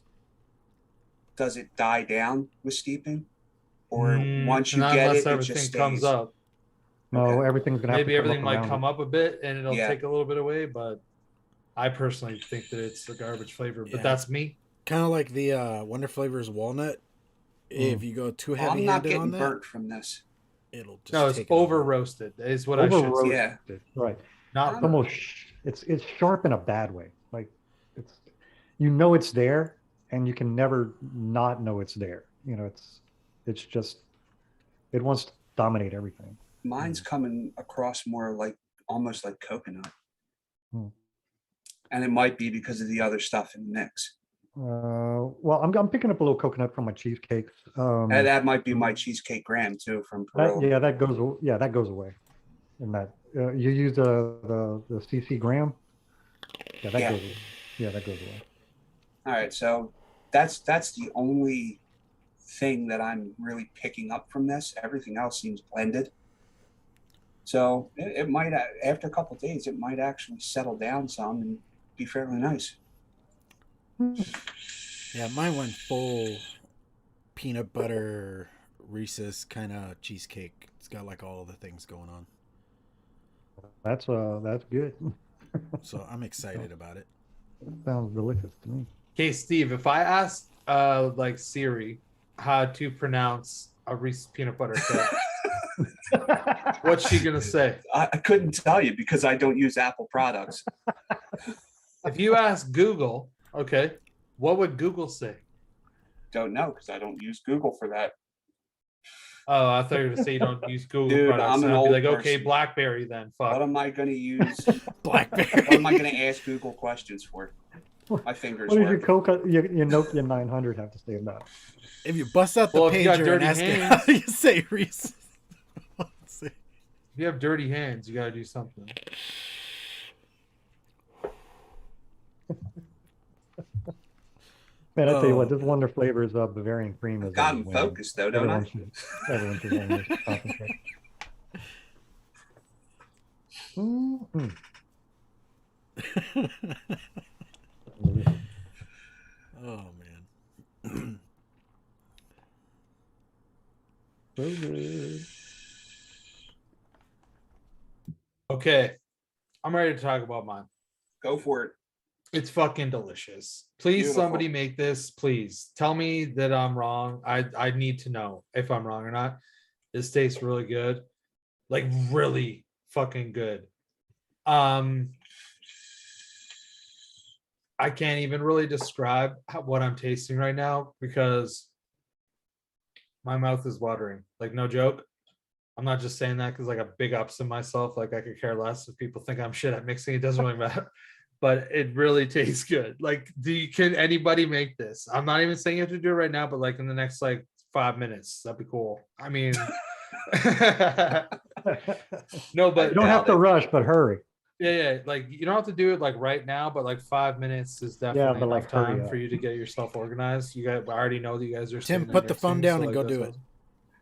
does it die down with steeping, or once you Not get unless it, it everything just comes stays? up. No, Okay. everything's gonna have Maybe to come everything up might around come it. up a bit and it'll Yeah. take a little bit away, but I personally think that it's a garbage flavor. But Yeah. that's me. Kind of like the Wonder Flavors walnut. If you go too I'm heavy not handed on getting that, burnt from this. it'll just No, it's take it all over out. roasted is what I should Over say. roasted, right? Not It's burnt. almost it's sharp in a bad way. Like it's it's there, and you can never not know it's there. It's just it wants to dominate everything. Mine's coming across more like almost like coconut, Hmm. and it might be because of the other stuff in the mix. Well, I'm picking up a little coconut from my cheesecakes. And that might be my cheesecake graham too from Peru. that goes away. In that you use the CC Graham. Yeah, that Yeah. goes away. Yeah, that goes away. All right, so that's the only thing that I'm really picking up from this. Everything else seems blended. So it might, after a couple of days, it might actually settle down some and be fairly nice. Yeah, mine went full peanut butter Reese's kind of cheesecake. It's got like all the things going on. That's good. So I'm excited about it. Sounds delicious to me. Okay, Steve, if I asked like Siri how to pronounce a Reese's peanut butter cup, what's she gonna say? I couldn't tell you because I don't use Apple products. If you ask Google, okay, what would Google say? Don't know because I don't use Google for that. Oh, I thought you were gonna say you don't use Google Dude, products. I'm And an I'd be old like, okay, person. BlackBerry then. What Fuck. am I going to use? Blackberry. What am I going to ask Google questions for? My fingers What does your work. your Nokia 900 have to say about it? If you bust out the Well, if you got pager and dirty ask it hands- how you say Reese's. Let's see. If you have dirty hands, you gotta do something. Man, I tell you what, Oh. this Wonder Flavors Bavarian cream is Got 'em winning. focused though, don't I? Everyone should learn this. Concentrate. Mm-mm. Oh man. So good. Okay, I'm ready to talk about mine. Go for it. It's fucking delicious. Please, Beautiful. somebody make this. Please tell me that I'm wrong. I need to know if I'm wrong or not. This tastes really good. Like really fucking good. I can't even really describe what I'm tasting right now because my mouth is watering. Like, no joke. I'm not just saying that because like a big ups in myself. Like, I could care less if people think I'm shit at mixing. It doesn't really matter. But it really tastes good. Like, can anybody make this? I'm not even saying you have to do it right now, but like in the next like 5 minutes, that'd be cool. I mean, no, You but don't have to rush, but hurry. yeah, like you don't have to do it like right now, but like 5 minutes is Yeah, definitely but like enough hurry time up. for you to get yourself organized. You guys, I already know that you guys are Tim, sitting there put the phone mixing, down so, and like, go that's do what- it.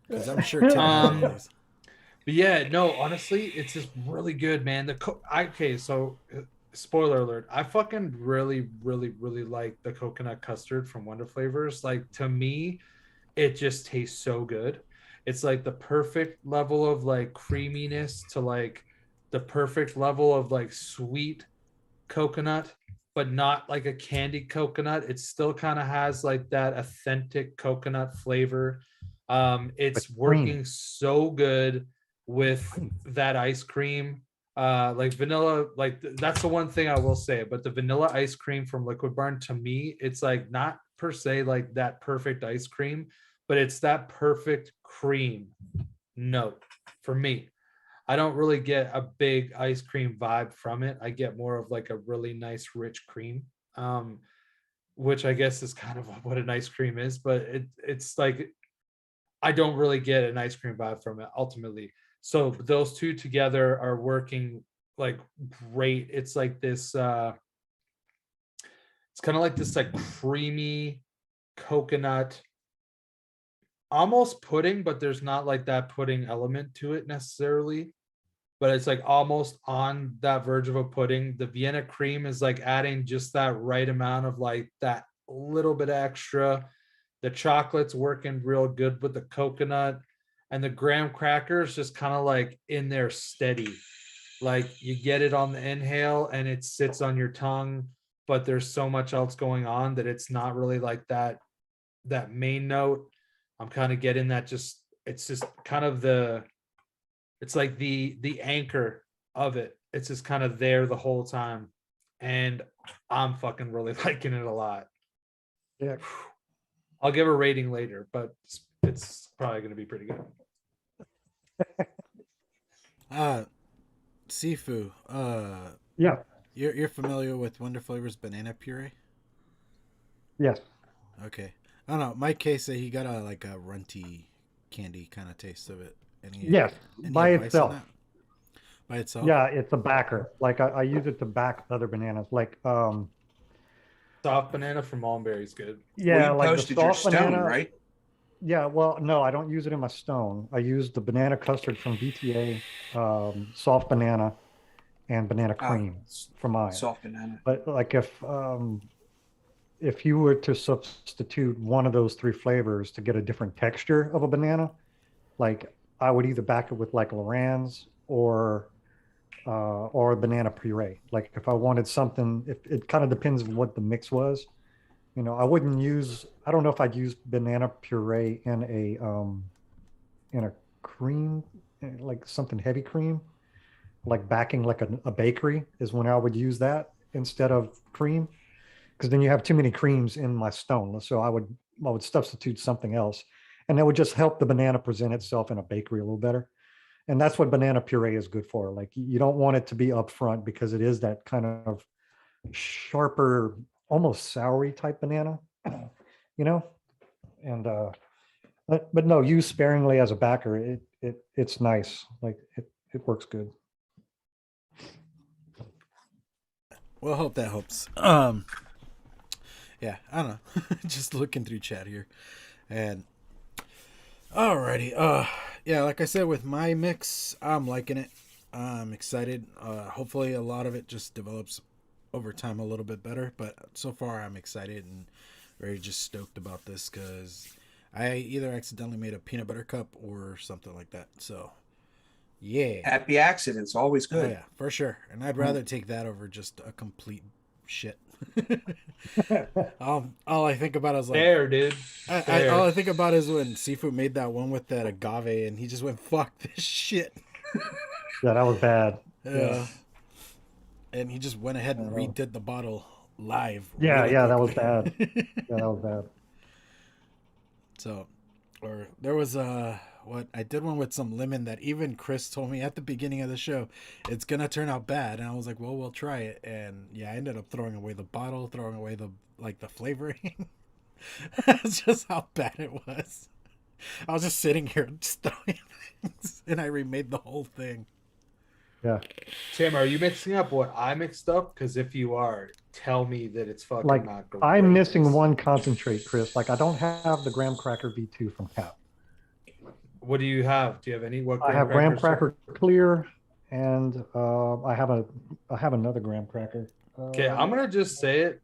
Because I'm sure Tim knows all these. But yeah, no, honestly, it's just really good, man. Okay, so spoiler alert, I fucking really, really, really like the coconut custard from Wonder Flavors. Like, to me, it just tastes so good. It's like the perfect level of like creaminess to like the perfect level of like sweet coconut, but not like a candied coconut. It still kind of has like that authentic coconut flavor. It's With working cream. so good with Cream. that ice cream. Like vanilla, like that's the one thing I will say. But the vanilla ice cream from Liquid Barn, to me, it's like not per se like that perfect ice cream, but it's that perfect cream note for me. I don't really get a big ice cream vibe from it. I get more of like a really nice rich cream, which I guess is kind of what an ice cream is. But it's like I don't really get an ice cream vibe from it ultimately. So those two together are working like great. It's like this. It's kind of like this like creamy coconut, almost pudding, but there's not like that pudding element to it necessarily, but it's like almost on that verge of a pudding. The Vienna cream is like adding just that right amount of like that little bit extra. The chocolate's working real good with the coconut, and the graham crackers just kind of like in there steady. Like, you get it on the inhale and it sits on your tongue, but there's so much else going on that it's not really like that main note. I'm kind of getting that, just it's just kind of it's like the anchor of it. It's just kind of there the whole time. And I'm fucking really liking it a lot. Yeah. I'll give a rating later, but it's probably going to be pretty good. Sifu, Yeah. you're familiar with Wonder Flavors banana puree? Yes. Okay. I don't know. Mike K said he got a like a runty candy kind of taste of it. Yes. By advice on itself. that? By itself? Yeah, it's a backer. Like I use it to back other bananas. Like Soft banana from Malmberry is good. yeah, you like the posted your soft stone, banana. right? Yeah, well, no, I don't use it in my stone. I use the banana custard from VTA, soft banana, and banana cream for mine. Soft banana. But like if you were to substitute one of those three flavors to get a different texture of a banana, like I would either back it with like Loran's or banana puree. Like if I wanted something, if it kind of depends on what the mix was. You know, I wouldn't use. I don't know if I'd use banana puree in a cream, like something heavy cream, like backing like a bakery is when I would use that instead of cream, because then you have too many creams in my stone. So I would substitute something else, and that would just help the banana present itself in a bakery a little better. And that's what banana puree is good for. Like you don't want it to be upfront because it is that kind of sharper, almost soury type banana, you know. And but no, use sparingly as a backer. It's nice. Like it works good. Well, I hope that helps. Yeah, I don't know. Just looking through chat here. And alrighty. Yeah, like I said, with my mix, I'm liking it. I'm excited. Hopefully a lot of it just develops over time a little bit better, but so far I'm excited and very just stoked about this because I either accidentally made a peanut butter cup or something like that. So yeah. Happy accidents, always Oh good. yeah, for sure. And I'd rather take that over just a complete shit. All I think about is like Fair, dude. Fair. all I think about is when Sifu made that one with that agave, and he just went, "Fuck this shit." Yeah, that was bad. Yeah. And he just went ahead and Yeah, redid the bottle live. Yeah, really yeah, that was quickly. Yeah, that was bad. So, or there was what I did one with some lemon that even Chris told me at the beginning of the show, it's gonna turn out bad, and I was like, well, we'll try it, and yeah, I ended up throwing away the bottle, throwing away the flavoring. That's just how bad it was. I was just sitting here just throwing things, and I remade the whole thing. Yeah. Tim, are you mixing up what I mixed up? Because if you are, tell me that it's fucking Like, not great. I'm missing one concentrate, Chris. Like, I don't have the graham cracker V2 from Cap. What do you have? Do you have any? What I have graham crackers? cracker clear, and I have another graham cracker. Okay, I'm gonna just say it.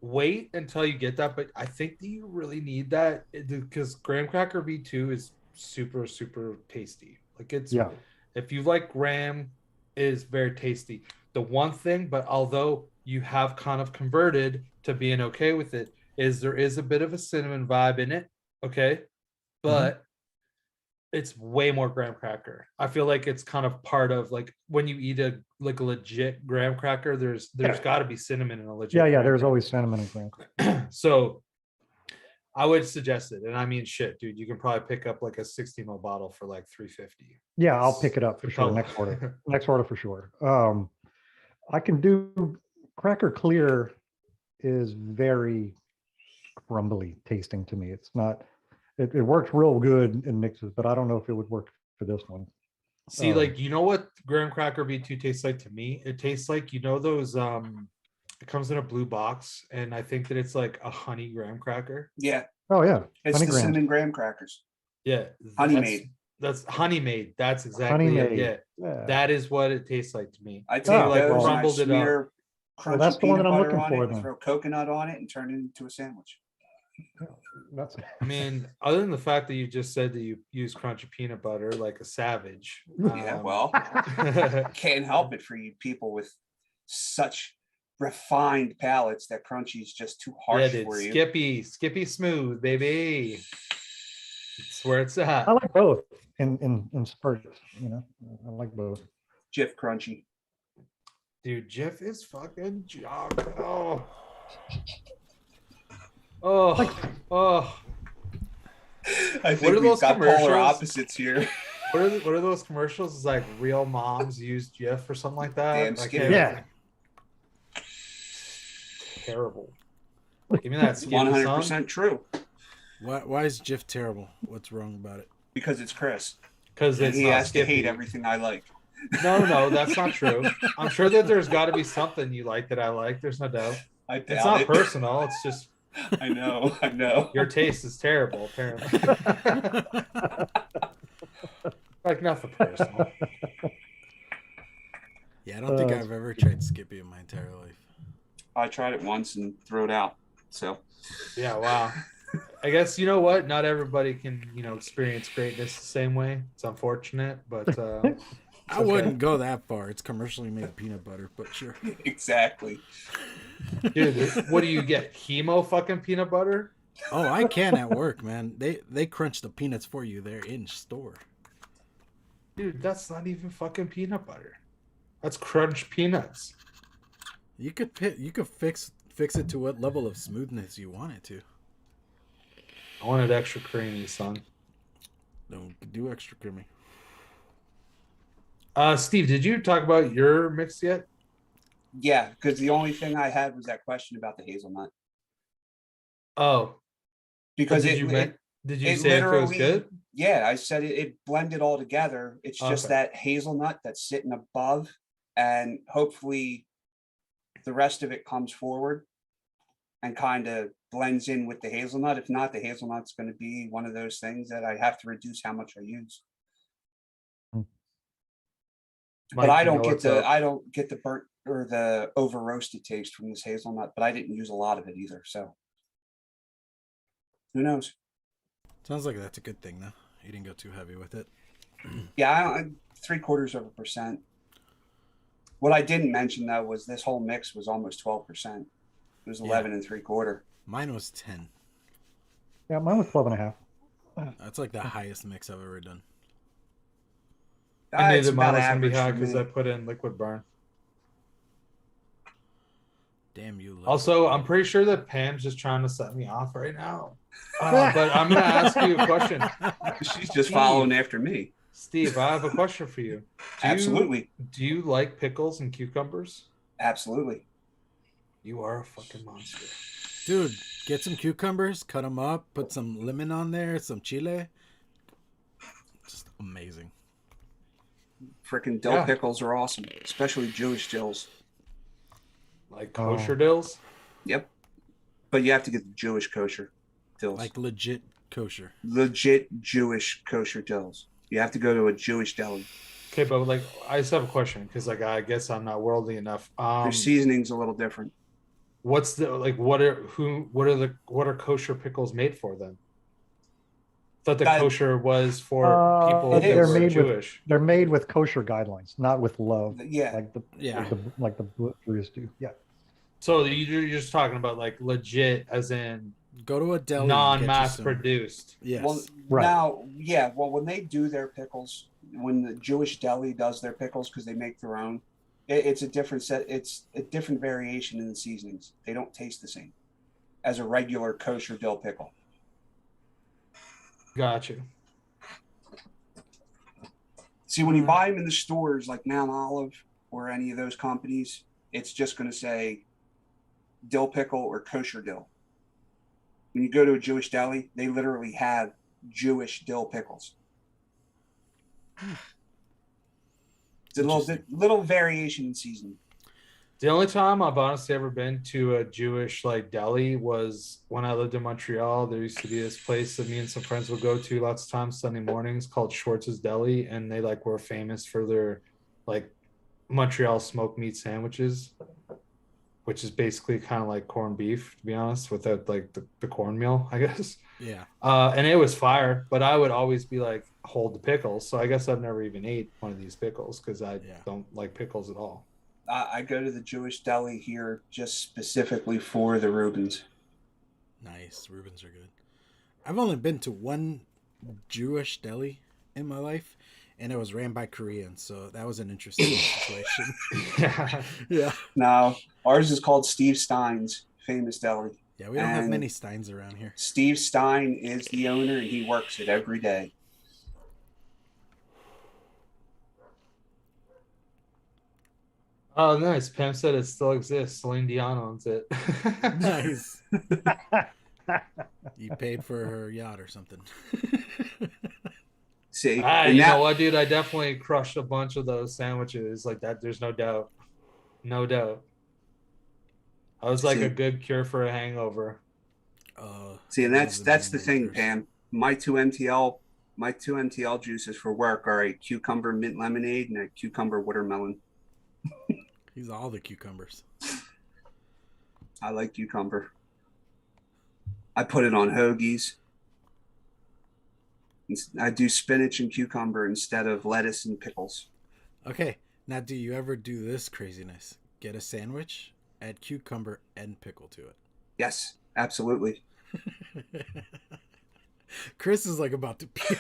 Wait until you get that, but I think that you really need that because graham cracker V2 is super super tasty. Like it's Yeah. if you like graham, it is very tasty. The one thing, but although you have kind of converted to being okay with it, is there is a bit of a cinnamon vibe in it. Okay, but it's way more graham cracker. I feel like it's kind of part of like when you eat a legit graham cracker, there's got to be cinnamon in a legit. Yeah, graham there's cracker. always cinnamon in graham cracker. So I would suggest it, and I mean, shit, dude, you can probably pick up like a 16 ml bottle for like $3.50. Yeah, I'll pick it up for sure. Capella. Next order. Next order for sure. I can do cracker clear is very crumbly tasting to me. It's not. It works real good in mixes, but I don't know if it would work for this one. See, like, you know what graham cracker V2 tastes like to me? It tastes like, those it comes in a blue box, and I think that it's like a honey graham cracker. Yeah, Oh yeah, it's honey the grahams. cinnamon graham crackers. Yeah, Honey made. That's honey made. That's exactly Honey it. made. Yeah, Yeah. that is what it tastes like to me. I If take you, like, those and I crumbled it up. smear Well, crunchy that's the one peanut that I'm butter looking on for it, and then. throw coconut on it, and turn it into a sandwich. That's I mean, other than the fact that you just said that you use crunchy peanut butter like a savage. Yeah, well, can't help it for you people with such refined palates that crunchy is just too yeah, harsh dude, for you. Skippy smooth, baby. It's where it's at. I like both in spurts. I like both. Jif crunchy. Dude, Jeff is fucking junk. Oh. I What think are we've those got polar commercials? opposites here. What are those commercials? It's like real moms use Jif or something like that. Damn I Skippy. can't- Yeah. Terrible. Give me that Skippy 100% song. true. Why is Jif terrible? What's wrong about it? Because it's Chris. Because And it's he not has to Skippy. hate everything I like. No, that's not true. I'm sure that there's got to be something you like that I like. There's no doubt. I It's doubt not it. personal. It's just I know. your taste is terrible, apparently. Like nothing personal. Yeah, I don't think I've ever tried Skippy in my entire life. I tried it once and threw it out. So Yeah, wow. I guess you know what? Not everybody can, experience greatness the same way. It's unfortunate, but I wouldn't go that far. It's commercially made peanut butter, but sure. exactly. dude, what do you get? Hemo fucking peanut butter? Oh, I can at work, man. They crunch the peanuts for you. They're in store. Dude, that's not even fucking peanut butter. That's crunch peanuts. You could fix it to what level of smoothness you want it to. I want it extra creamy, son. Don't do extra creamy. Steve, did you talk about your mix yet? Yeah, because the only thing I had was that question about the hazelnut. Oh, Because did you say if it was literally- good? Yeah, I said it blended all together. It's just Okay. that hazelnut that's sitting above, and hopefully the rest of it comes forward and kind of blends in with the hazelnut. If not, the hazelnut's going to be one of those things that I have to reduce how much I use. But I don't get the burnt or the over roasted taste from this hazelnut, but I didn't use a lot of it either. So who knows? Sounds like that's a good thing, though. You didn't go too heavy with it. Yeah, 0.75%. What I didn't mention though was this whole mix was almost 12%. It was 11 and 3/4. Mine was 10. Yeah, mine was 12 and a half. That's like the highest mix I've ever done. I knew It's that mine about was gonna be average high for because me. I put in liquid burn. Damn you. Love Also, I'm pretty sure that Pam's just trying to set me off right now. But I'm gonna ask you a question. She's just Steve. following after me. Steve, I have a question for you. Absolutely. Do you like pickles and cucumbers? Absolutely. You are a fucking monster. Dude, get some cucumbers, cut them up, put some lemon on there, some chile. Just amazing. Freaking dill Yeah. pickles are awesome, especially Jewish dills. Like kosher dills? Yep. But you have to get the Jewish kosher dills. Like legit kosher. Legit Jewish kosher dills. You have to go to a Jewish deli. Okay, but like I just have a question because like I guess I'm not worldly enough. Their seasoning's a little different. What's the like what are kosher pickles made for then? Thought the That- kosher was for people it that is. were They're Jewish. They're made with kosher guidelines, not with love. Yeah. Yeah. like the Jews do. Yeah. So you're just talking about like legit as in Go to a deli. and get you non-mass some- produced. Yes. Well, Right. now, yeah. Well, when they do their pickles, when the Jewish deli does their pickles because they make their own, it's a different set. It's a different variation in the seasonings. They don't taste the same as a regular kosher dill pickle. Got you. See, when you buy them in the stores like Mount Olive or any of those companies, it's just going to say dill pickle or kosher dill. When you go to a Jewish deli, they literally have Jewish dill pickles. It's a little variation in seasoning. The only time I've honestly ever been to a Jewish like deli was when I lived in Montreal. There used to be this place that me and some friends would go to lots of times Sunday mornings called Schwartz's Deli, and they like were famous for their like Montreal smoked meat sandwiches, which is basically kind of like corned beef, to be honest, without like the cornmeal, I guess. Yeah. And it was fire, but I would always be like, hold the pickles. So I guess I've never even ate one of these pickles because I don't like pickles at all. I go to the Jewish deli here just specifically for the Reubens. Nice. Reubens are good. I've only been to one Jewish deli in my life, and it was ran by Koreans, so that was an interesting situation. Yeah. Yeah. Now, ours is called Steve Stein's Famous Deli. Yeah, we don't have And many Steins around here. Steve Stein is the owner, and he works it every day. Oh, nice. Pam said it still exists. Celine Dion owns it. Nice. You paid for her yacht or something. See, You and know what, dude? I definitely crushed a bunch of those sandwiches like that. There's no doubt. No doubt. I was like See. a good cure for a hangover. See, and that's the thing, Pam. Pam. My two MTL juices for work are a cucumber mint lemonade and a cucumber watermelon. He's all the cucumbers. I like cucumber. I put it on hoagies. I do spinach and cucumber instead of lettuce and pickles. Okay, now do you ever do this craziness? Get a sandwich, add cucumber and pickle to it. Yes, absolutely. Chris is like about to puke.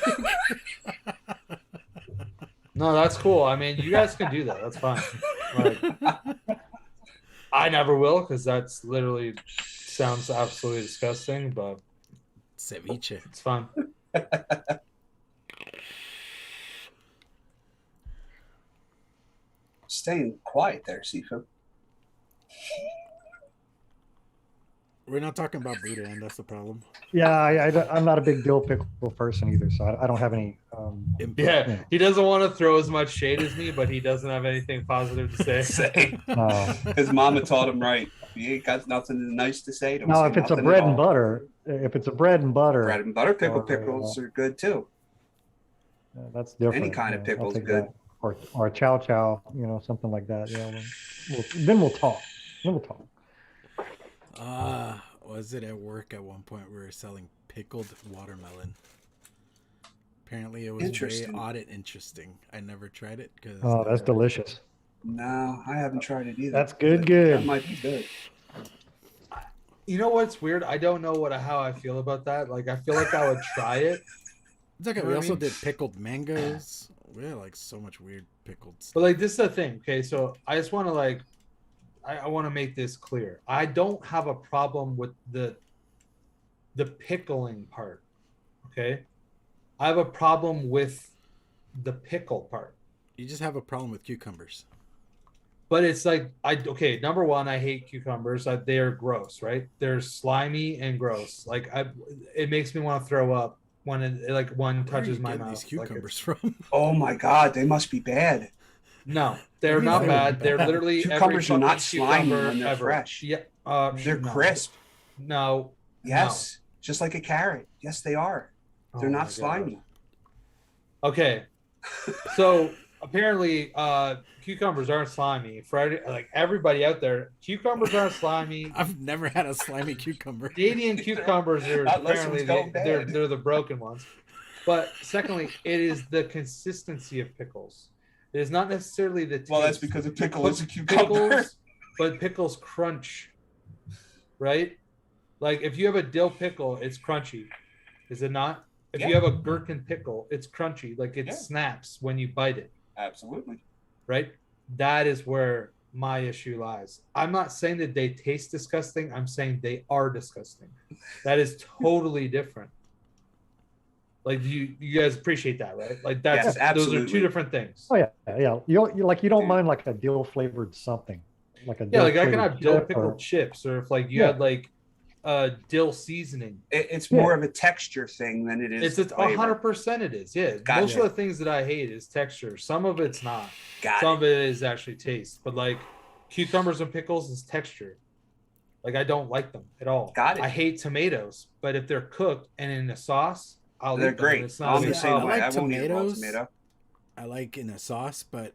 No, that's cool. I mean, you guys can do that. That's fine. Like, I never will because that's literally sounds absolutely disgusting, but Ceviche. it's fun. Staying quiet there, Sifu. We're not talking about Buddha, and that's the problem. Yeah, I'm not a big dill pickle person either, so I don't have any. Input. Yeah, he doesn't want to throw as much shade as me, but he doesn't have anything positive to say. His mama taught him right. You ain't got nothing nice to say. Don't No, say if it's a nothing bread at and all. butter, if it's a bread and butter, Bread and butter Or, pickles are good too. that's different. Any kind of I'll pickle is take good. that. Or chow chow, something like that. Yeah, then we'll talk. Then we'll talk. Was it at work at one point we were selling pickled watermelon? Apparently it was very Interesting. odd and interesting. I never tried it because Oh, that's delicious. No, I haven't tried it either. That's good, That good. might be good. You know what's weird? I don't know how I feel about that. Like, I feel like I would try it. It's okay. You know We what I also mean? did pickled mangoes. We had like so much weird pickled stuff. But like, this is the thing. Okay, so I just want to I want to make this clear. I don't have a problem with the pickling part. Okay, I have a problem with the pickle part. You just have a problem with cucumbers. But it's like okay, number one, I hate cucumbers. They are gross, right? They're slimy and gross. Like it makes me want to throw up when one Where are touches you my getting mouth. these cucumbers from? Oh my God, they must be bad. No, they're What do you not think bad. about They're that? literally Cucumbers are every not fucking slimy cucumber when they're ever. fresh. Yeah, They're no. crisp. No. Yes, just like a carrot. Yes, they are. No. They're Oh my not God. slimy. Okay, so apparently, cucumbers aren't slimy. For like everybody out there, cucumbers aren't slimy. I've never had a slimy cucumber. Canadian cucumbers are Unless it was apparently going they're bad. the broken ones. But secondly, it is the consistency of pickles. It is not necessarily the taste. Well, that's because a pickle is a cucumber. Pickles, but pickles crunch, right? Like if you have a dill pickle, it's crunchy, is it not? If you Yeah. have a gherkin pickle, it's crunchy, like it Yeah. snaps when you bite it, Absolutely. right? That is where my issue lies. I'm not saying that they taste disgusting. I'm saying they are disgusting. That is totally different. Like you guys appreciate that, right? Like that's Yes, those are absolutely. two different things. Oh yeah, yeah. You don't Dude. mind like a dill flavored something, like a Yeah, dill like I can flavored have dill chip pickled or- chips, or if like you Yeah. had like dill seasoning. It's Yeah. more of a texture thing than it is. It's flavor. 100% it is. Yeah. Gotcha. Most of the things that I hate is texture. Some of it's not. Got Some it. of it is actually taste. But like cucumbers and pickles is texture. Like I don't like them at all. Got it. I hate tomatoes, but if they're cooked and in a sauce, I'll They're eat them, and great. it's not a I'm big the same problem. way. I like I won't eat a raw tomatoes. tomato. I like in a sauce, but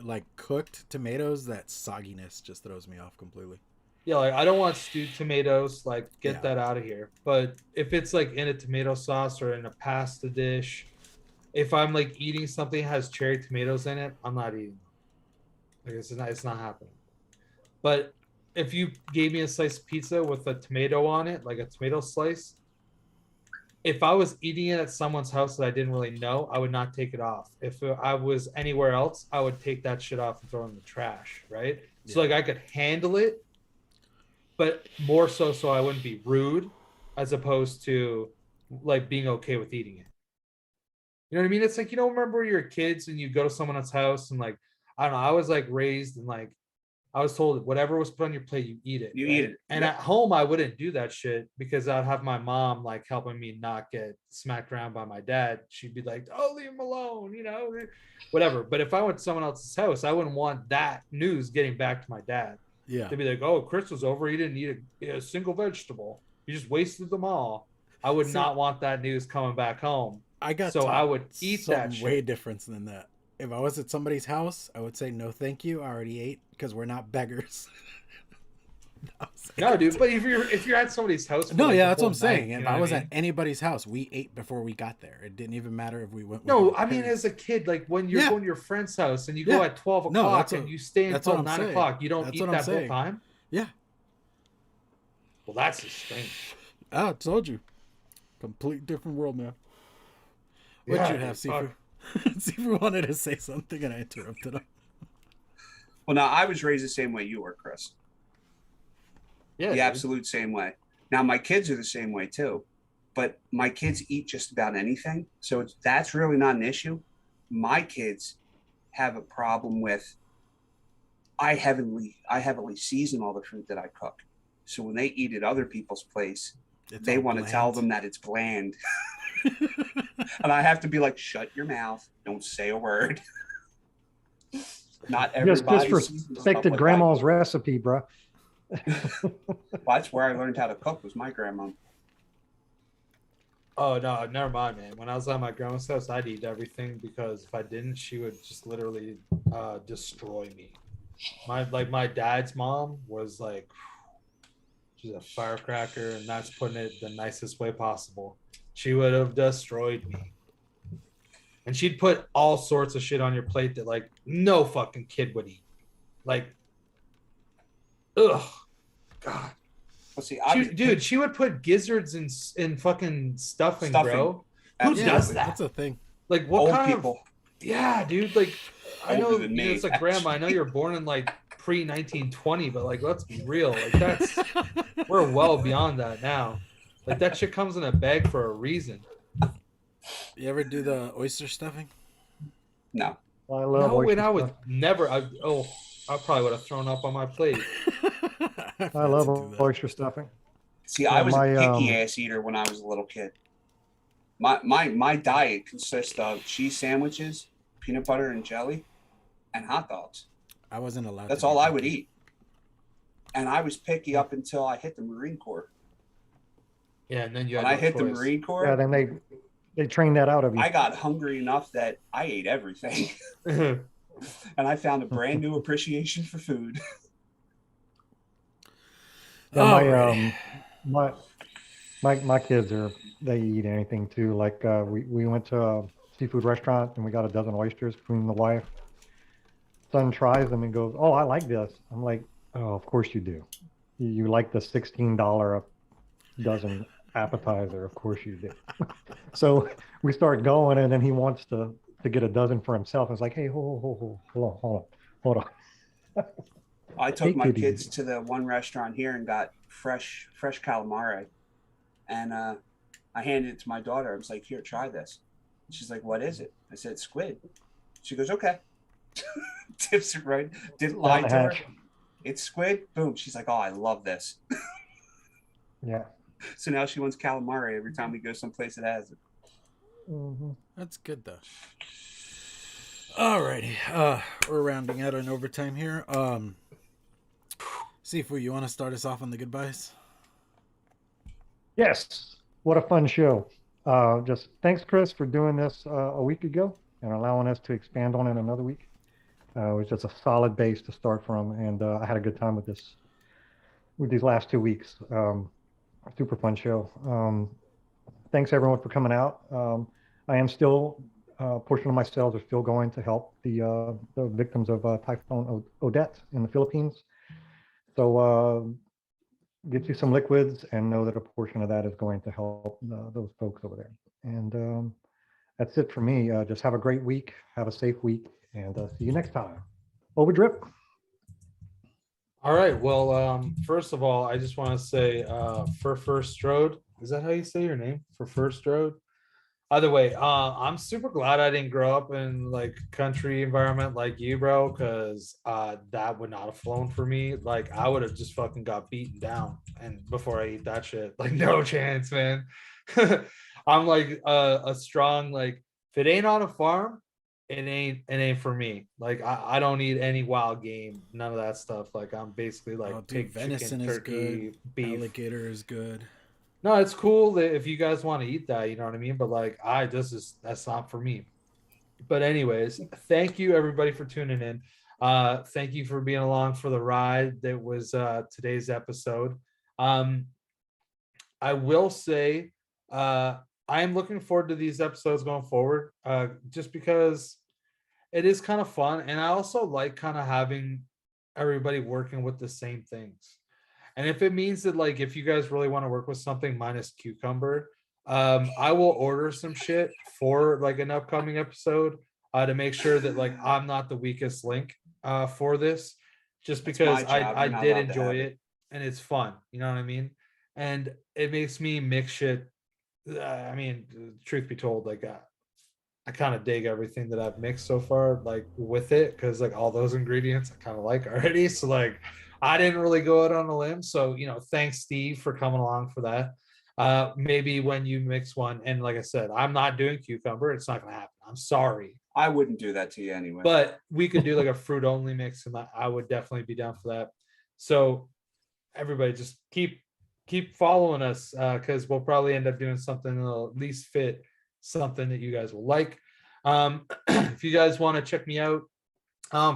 like cooked tomatoes, that sogginess just throws me off completely. Yeah, like I don't want stewed tomatoes. Like get Yeah. that out of here. But if it's like in a tomato sauce or in a pasta dish, if I'm like eating something that has cherry tomatoes in it, I'm not eating. Like it's not happening. But if you gave me a slice of pizza with a tomato on it, like a tomato slice, if I was eating it at someone's house that I didn't really know, I would not take it off. If I was anywhere else, I would take that shit off and throw it in the trash, right? So Yeah. like I could handle it, but more so I wouldn't be rude, as opposed to like being okay with eating it. You know what I mean? It's like, remember you're kids and you go to someone's house and like, I don't know, I was like raised and like I was told whatever was put on your plate, you eat it. You right? eat it. And Yeah. at home, I wouldn't do that shit because I'd have my mom like helping me not get smacked around by my dad. She'd be like, "Oh, leave him alone," whatever. But if I went to someone else's house, I wouldn't want that news getting back to my dad. Yeah. They'd be like, "Oh, Chris was over. He didn't eat a single vegetable. He just wasted them all." I would See- not want that news coming back home. I got So I taught would eat something that shit. way different than that. If I was at somebody's house, I would say no, thank you. I already ate because we're not beggars. No, dude. But if you're at somebody's house, for, No, like, yeah, the that's what whole I'm saying. night, you If know I what was mean? at anybody's house, we ate before we got there. It didn't even matter if we went. With No, our I mean, parents. as a kid, like when you're Yeah. going to your friend's house and you go Yeah. at 12 No, o'clock that's and what- you stay that's what until I'm 9 saying. o'clock, you don't That's eat what I'm that whole saying. time? Yeah. Well, that's just strange. I told you. Complete different world now. What Yeah, you have, dude, Sifu? Sifu wanted to say something and I interrupted him. Well, now I was raised the same way you were, Chris. Yeah, The dude. absolute same way. Now my kids are the same way too, but my kids eat just about anything, so that's really not an issue. My kids have a problem with I heavily season all the food that I cook, so when they eat at other people's place, It's they all want to tell bland. them that it's bland, and I have to be like, "Shut your mouth! Don't say a word." Not Just everybody seasons stuff respected like grandma's recipe, bro. Well, that's where I learned how to cook. Was my grandma. Oh, no, never mind, man. When I was at my grandma's house, I'd eat everything because if I didn't, she would just literally destroy me. My dad's mom was like, she's a firecracker, and that's putting it the nicest way possible. She would have destroyed me. and she'd put all sorts of shit on your plate that like no fucking kid would eat. Like, ugh, God. Well, see, Dude, she would put gizzards in fucking stuffing, Stuffing. bro. Who Absolutely. does that? That's a thing. Like, what Old kind people. of? Yeah, dude. Like, I know, Older than me, it's like grandma. I know you're born in like pre 1920, but like, let's be real. Like, that's we're well beyond that now. Like, that shit comes in a bag for a reason. You ever do the oyster stuffing? No. I love No, oyster and I would stuff. never. I probably would have thrown up on my plate. I love oyster stuffing. See, I was my, a picky ass eater when I was a little kid. My diet consists of cheese sandwiches, peanut butter and jelly, and hot dogs. I wasn't allowed. That's to all I picky. would eat. And I was picky up until I hit the Marine Corps. Yeah, and then you had When I no hit the choice. Marine Corps, Yeah, then they train that out of you. I got hungry enough that I ate everything. And I found a brand new appreciation for food. Yeah, my kids they eat anything too. Like we went to a seafood restaurant and we got a dozen oysters between the wife. Son tries them and goes, "Oh, I like this." I'm like, "Oh, of course you do. You like the $16 a dozen appetizer, of course you do." So we start going, and then he wants to get a dozen for himself. It's like, "Hey, hold on. I took Take my it kids easy. to the one restaurant here and got fresh calamari. And I handed it to my daughter. I was like, "Here, try this." And she's like, "What is it?" I said, "Squid." She goes, "Okay." Tips it right. Didn't lie to her. Hatch. It's squid. Boom. She's like, "Oh, I love this." Yeah. So now she wants calamari every time we go someplace that has it. Mm-hmm. That's good though. Alrighty, we're rounding out on overtime here. Sifu, you want to start us off on the goodbyes? Yes. What a fun show. Just thanks, Chris, for doing this a week ago and allowing us to expand on it another week. It was just a solid base to start from, and I had a good time with these last 2 weeks. Super fun show. Thanks everyone for coming out. I am still portion of my sales are still going to help the victims of Typhoon Odette in the Philippines. So get you some liquids and know that a portion of that is going to help those folks over there. And that's it for me. Just have a great week. Have a safe week, and see you next time. Overdrip. All right. Well, first of all, I just want to say for First Road, is that how you say your name? For First Road? Either way, I'm super glad I didn't grow up in like country environment like you, bro, because that would not have flown for me. Like I would have just fucking got beaten down and before I eat that shit. Like no chance, man. I'm like a strong, like if it ain't on a farm, it ain't for me. Like I don't eat any wild game, none of that stuff. Like I'm basically like pig, venison chicken, is turkey, good. beef. Alligator is good. No, it's cool that if you guys want to eat that, you know what I mean? But like that's not for me. But anyways, thank you everybody for tuning in. Thank you for being along for the ride that was today's episode. I will say I am looking forward to these episodes going forward, just because it is kind of fun. And I also like kind of having everybody working with the same things. And if it means that, like, if you guys really want to work with something minus cucumber, I will order some shit for like an upcoming episode to make sure that like I'm not the weakest link for this, just That's because my job. I You're not did allowed to enjoy have it and it's fun. You know what I mean? And it makes me mix shit. I mean, truth be told, like I kind of dig everything that I've mixed so far, like with it, because like all those ingredients I kind of like already. So like I didn't really go out on a limb. So thanks Steve for coming along for that. Maybe when you mix one, and like I said, I'm not doing cucumber. It's not gonna happen. I'm sorry. I wouldn't do that to you anyway. But we could do like a fruit only mix, and I would definitely be down for that. So everybody just keep following us, because we'll probably end up doing something that'll at least fit something that you guys will like. If you guys want to check me out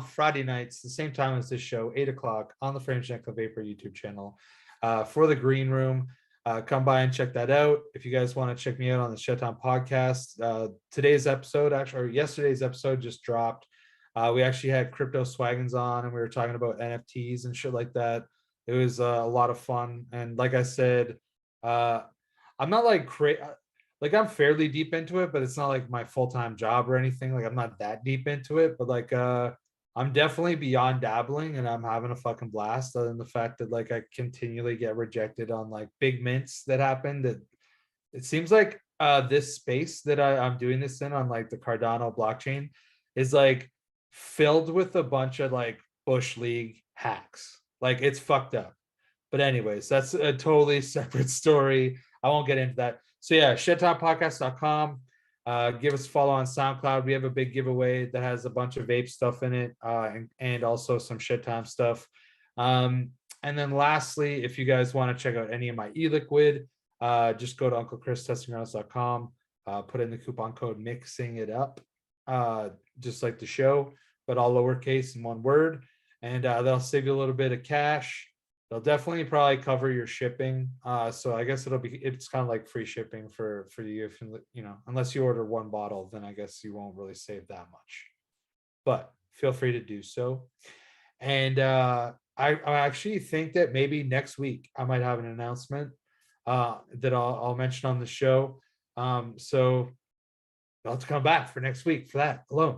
Friday nights, the same time as this show, 8 o'clock on the Frames Vapor YouTube channel, for the green room. Come by and check that out. If you guys want to check me out on the Shutdown podcast, today's episode, actually, or yesterday's episode just dropped. We actually had Crypto Swaggins on, and we were talking about NFTs and shit like that. It was a lot of fun. And like I said, I'm not like like I'm fairly deep into it, but it's not like my full-time job or anything. Like I'm not that deep into it, but like I'm definitely beyond dabbling, and I'm having a fucking blast. Other than the fact that like I continually get rejected on like big mints that happen. That it seems like this space that I'm doing this in on like the Cardano blockchain is like filled with a bunch of like Bush League hacks. Like it's fucked up. But anyways, that's a totally separate story. I won't get into that. So yeah, shittoppodcast.com. Give us a follow on SoundCloud. We have a big giveaway that has a bunch of vape stuff in it, and also some shit time stuff. And then lastly, if you guys want to check out any of my e-liquid, just go to unclechristestinggrounds.com, put in the coupon code mixing it up, just like the show, but all lowercase in one word, and that'll save you a little bit of cash. They'll definitely probably cover your shipping. So I guess it's kind of like free shipping for you if you know, unless you order one bottle, then I guess you won't really save that much. But feel free to do so. And I actually think that maybe next week I might have an announcement that I'll mention on the show. So I'll have to come back for next week for that alone.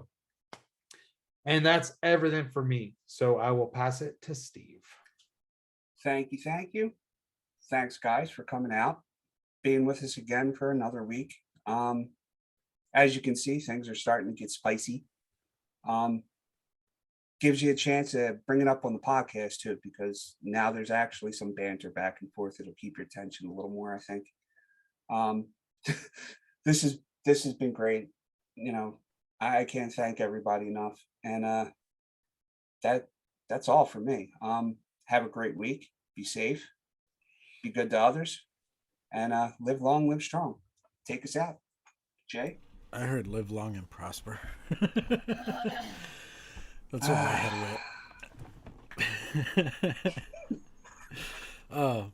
And that's everything for me. So I will pass it to Steve. Thank you. Thanks, guys, for coming out, being with us again for another week. As you can see, things are starting to get spicy. Gives you a chance to bring it up on the podcast too, because now there's actually some banter back and forth that'll keep your attention a little more, I think. This has been great. You know, I can't thank everybody enough. And that's all for me. Have a great week. Be safe. Be good to others. And live long, live strong. Take us out. Jay? I heard live long and prosper. That's what my head went.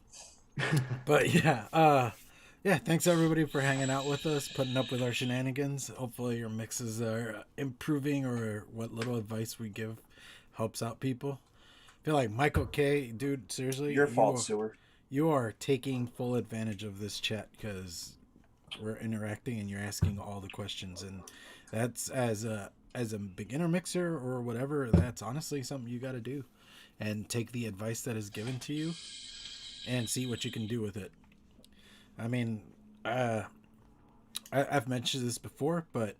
But yeah, thanks everybody for hanging out with us, putting up with our shenanigans. Hopefully your mixes are improving, or what little advice we give helps out people. I feel like Michael K, dude, seriously, Your fault, Sewer. You are taking full advantage of this chat because we're interacting and you're asking all the questions, and that's as a beginner mixer or whatever, that's honestly something you got to do, and take the advice that is given to you and see what you can do with it. I mean, I've mentioned this before, but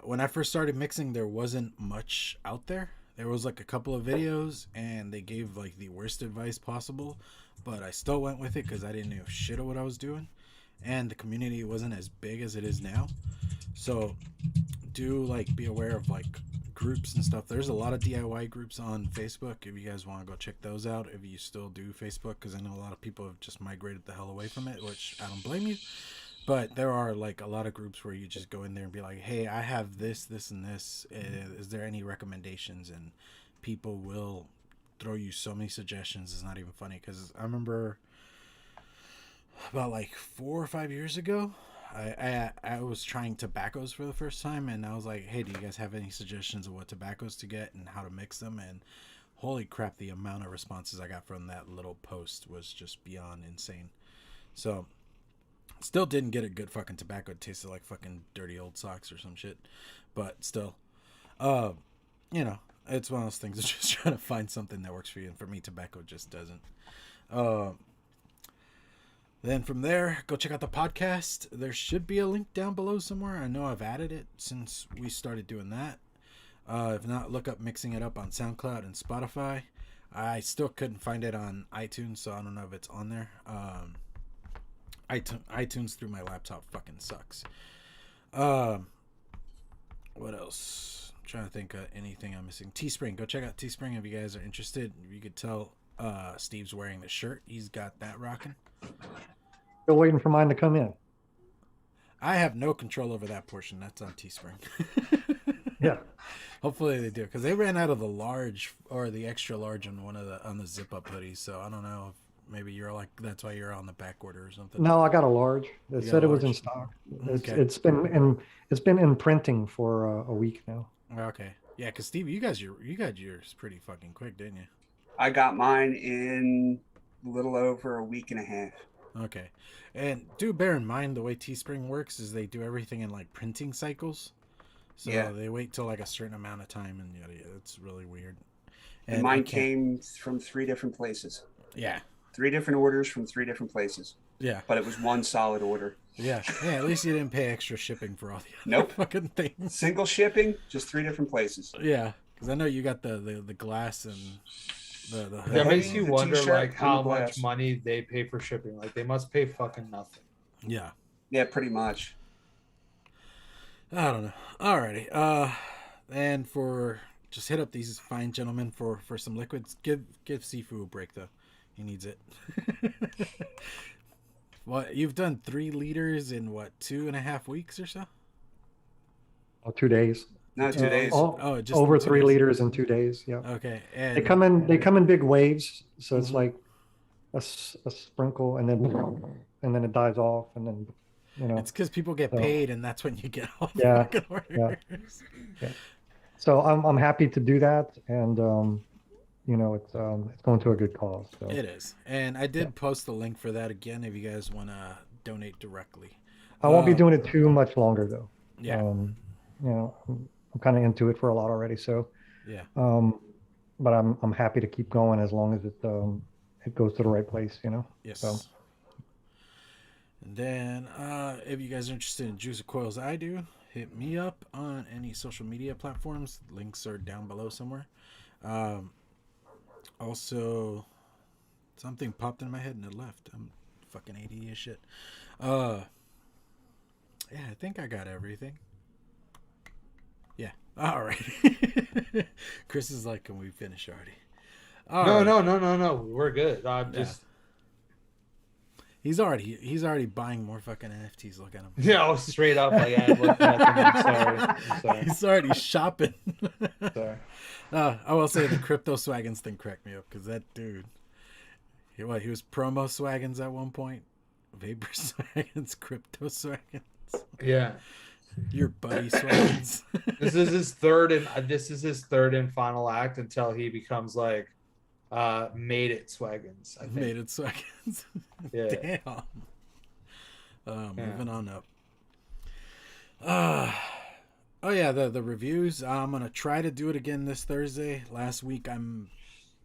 when I first started mixing, there wasn't much out there. There was like a couple of videos and they gave like the worst advice possible, but I still went with it because I didn't know shit of what I was doing, and the community wasn't as big as it is now. So do like be aware of like groups and stuff. There's a lot of DIY groups on Facebook if you guys want to go check those out, if you still do Facebook, because I know a lot of people have just migrated the hell away from it, which I don't blame you. But there are like a lot of groups where you just go in there and be like, hey, I have this and this, is there any recommendations? And people will throw you so many suggestions. It's not even funny, because I remember about like 4 or 5 years ago, I was trying tobaccos for the first time, and I was like, hey, do you guys have any suggestions of what tobaccos to get and how to mix them? And holy crap, the amount of responses I got from that little post was just beyond insane. So still didn't get a good fucking tobacco. It tasted like fucking dirty old socks or some shit, but still, you know, it's one of those things of just trying to find something that works for you, and for me, tobacco just doesn't. Then from there, go check out the podcast. There should be a link down below somewhere. I know I've added it since we started doing that. If not, look up Mixing It Up on SoundCloud and Spotify. I still couldn't find it on iTunes, so I don't know if it's on there. iTunes through my laptop fucking sucks. What else? I'm trying to think of anything I'm missing. Teespring. Go check out Teespring if you guys are interested. You could tell Steve's wearing the shirt. He's got that rocking. Still waiting for mine to come in. I have no control over that portion. That's on Teespring. Yeah. Hopefully they do, because they ran out of the large or the extra large on on the zip up hoodies. So I don't know Maybe you're like that's why you're on the back order or something. No, I got a large. It You got said a it was in large? stock. Okay. It's been in printing for a week now. Okay. Yeah, because Steve, you got yours pretty fucking quick, didn't you? I got mine in a little over a week and a half. Okay. And do bear in mind the way Teespring works is they do everything in like printing cycles. So Yeah. they wait till like a certain amount of time and yada yada. It's really weird. And I mine can't- came from 3 different places. Yeah. 3 different orders from 3 different places. Yeah. But it was one solid order. Yeah. Yeah. At least you didn't pay extra shipping for all the other Nope. fucking things. Single shipping, just 3 different places. Yeah. Because I know you got the glass and the That makes hoodie, you the wonder t-shirt, like and how the much glass. money they pay for shipping. Like they must pay fucking nothing. yeah. Yeah, pretty much. I don't know. Alrighty. And for just hit up these fine gentlemen for some liquids. Give Sifu a break though. He needs it. What you've done 3 liters in what 2.5 weeks or so? Oh, 2 days. No, 2 days. Oh, just Over in 2 3 days. liters in 2 days. Yeah. Okay, and They come in big waves, so it's Mhm. like a sprinkle, and then it dies off, and then it's because people get so- paid, and that's when you get all the Yeah, fucking orders. So I'm happy to do that, and it's going to a good cause. So It is, and I did post the link for that again if you guys want to donate directly. I won't be doing it too much longer though. Yeah, I'm kind of into it for a lot already, so yeah. but I'm happy to keep going as long as it goes to the right place, Yes. So. And then, if you guys are interested in Juice of Coils, I do, hit me up on any social media platforms. Links are down below somewhere. Also, something popped in my head and it left. I'm fucking ADD as shit. Yeah, I think I got everything. Yeah. All right. Chris is like, can we finish already? All right. No. We're good. I'm just He's already buying more fucking NFTs. Look at him. straight up like I looked at them. I'm sorry. He's already shopping. Sorry. I will say the crypto swaggins thing cracked me up because that dude, he was promo swaggins at one point, vapor swaggins, crypto swaggins. Yeah. Your buddy swaggins. This is his third and final act until he becomes like made it swaggins. I think. Made it swaggins. Yeah. Damn. Moving on up. Oh yeah, the reviews. I'm gonna try to do it again this Thursday. Last week I'm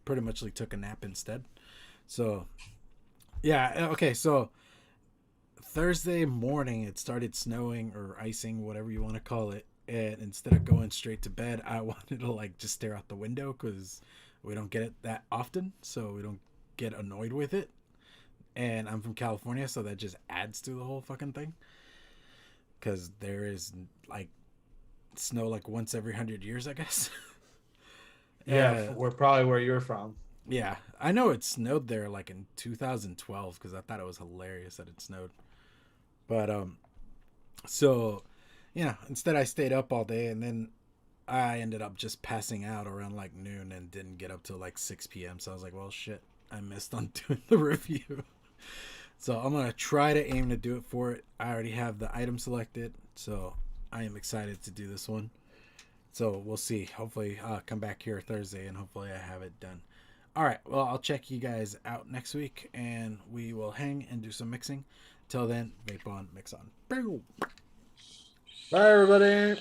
pretty much like took a nap instead. So yeah, okay, so Thursday morning it started snowing or icing, whatever you want to call it. And instead of going straight to bed, I wanted to like just stare out the window because we don't get it that often, so we don't get annoyed with it. And I'm from California, so that just adds to the whole fucking thing. Because there is like snow like once every 100 years, I guess. Yeah, we're probably where you're from. Yeah, I know it snowed there like in 2012 because I thought it was hilarious that it snowed. But so yeah, instead I stayed up all day and then I ended up just passing out around like noon and didn't get up till like 6 p.m. So I was like, well, shit, I missed on doing the review. So I'm gonna try to aim to do it for it. I already have the item selected, so I am excited to do this one. So we'll see. Hopefully I'll come back here Thursday and hopefully I have it done. All right, well, I'll check you guys out next week and we will hang and do some mixing. Till then, vape on, mix on. Boom. Bye, everybody.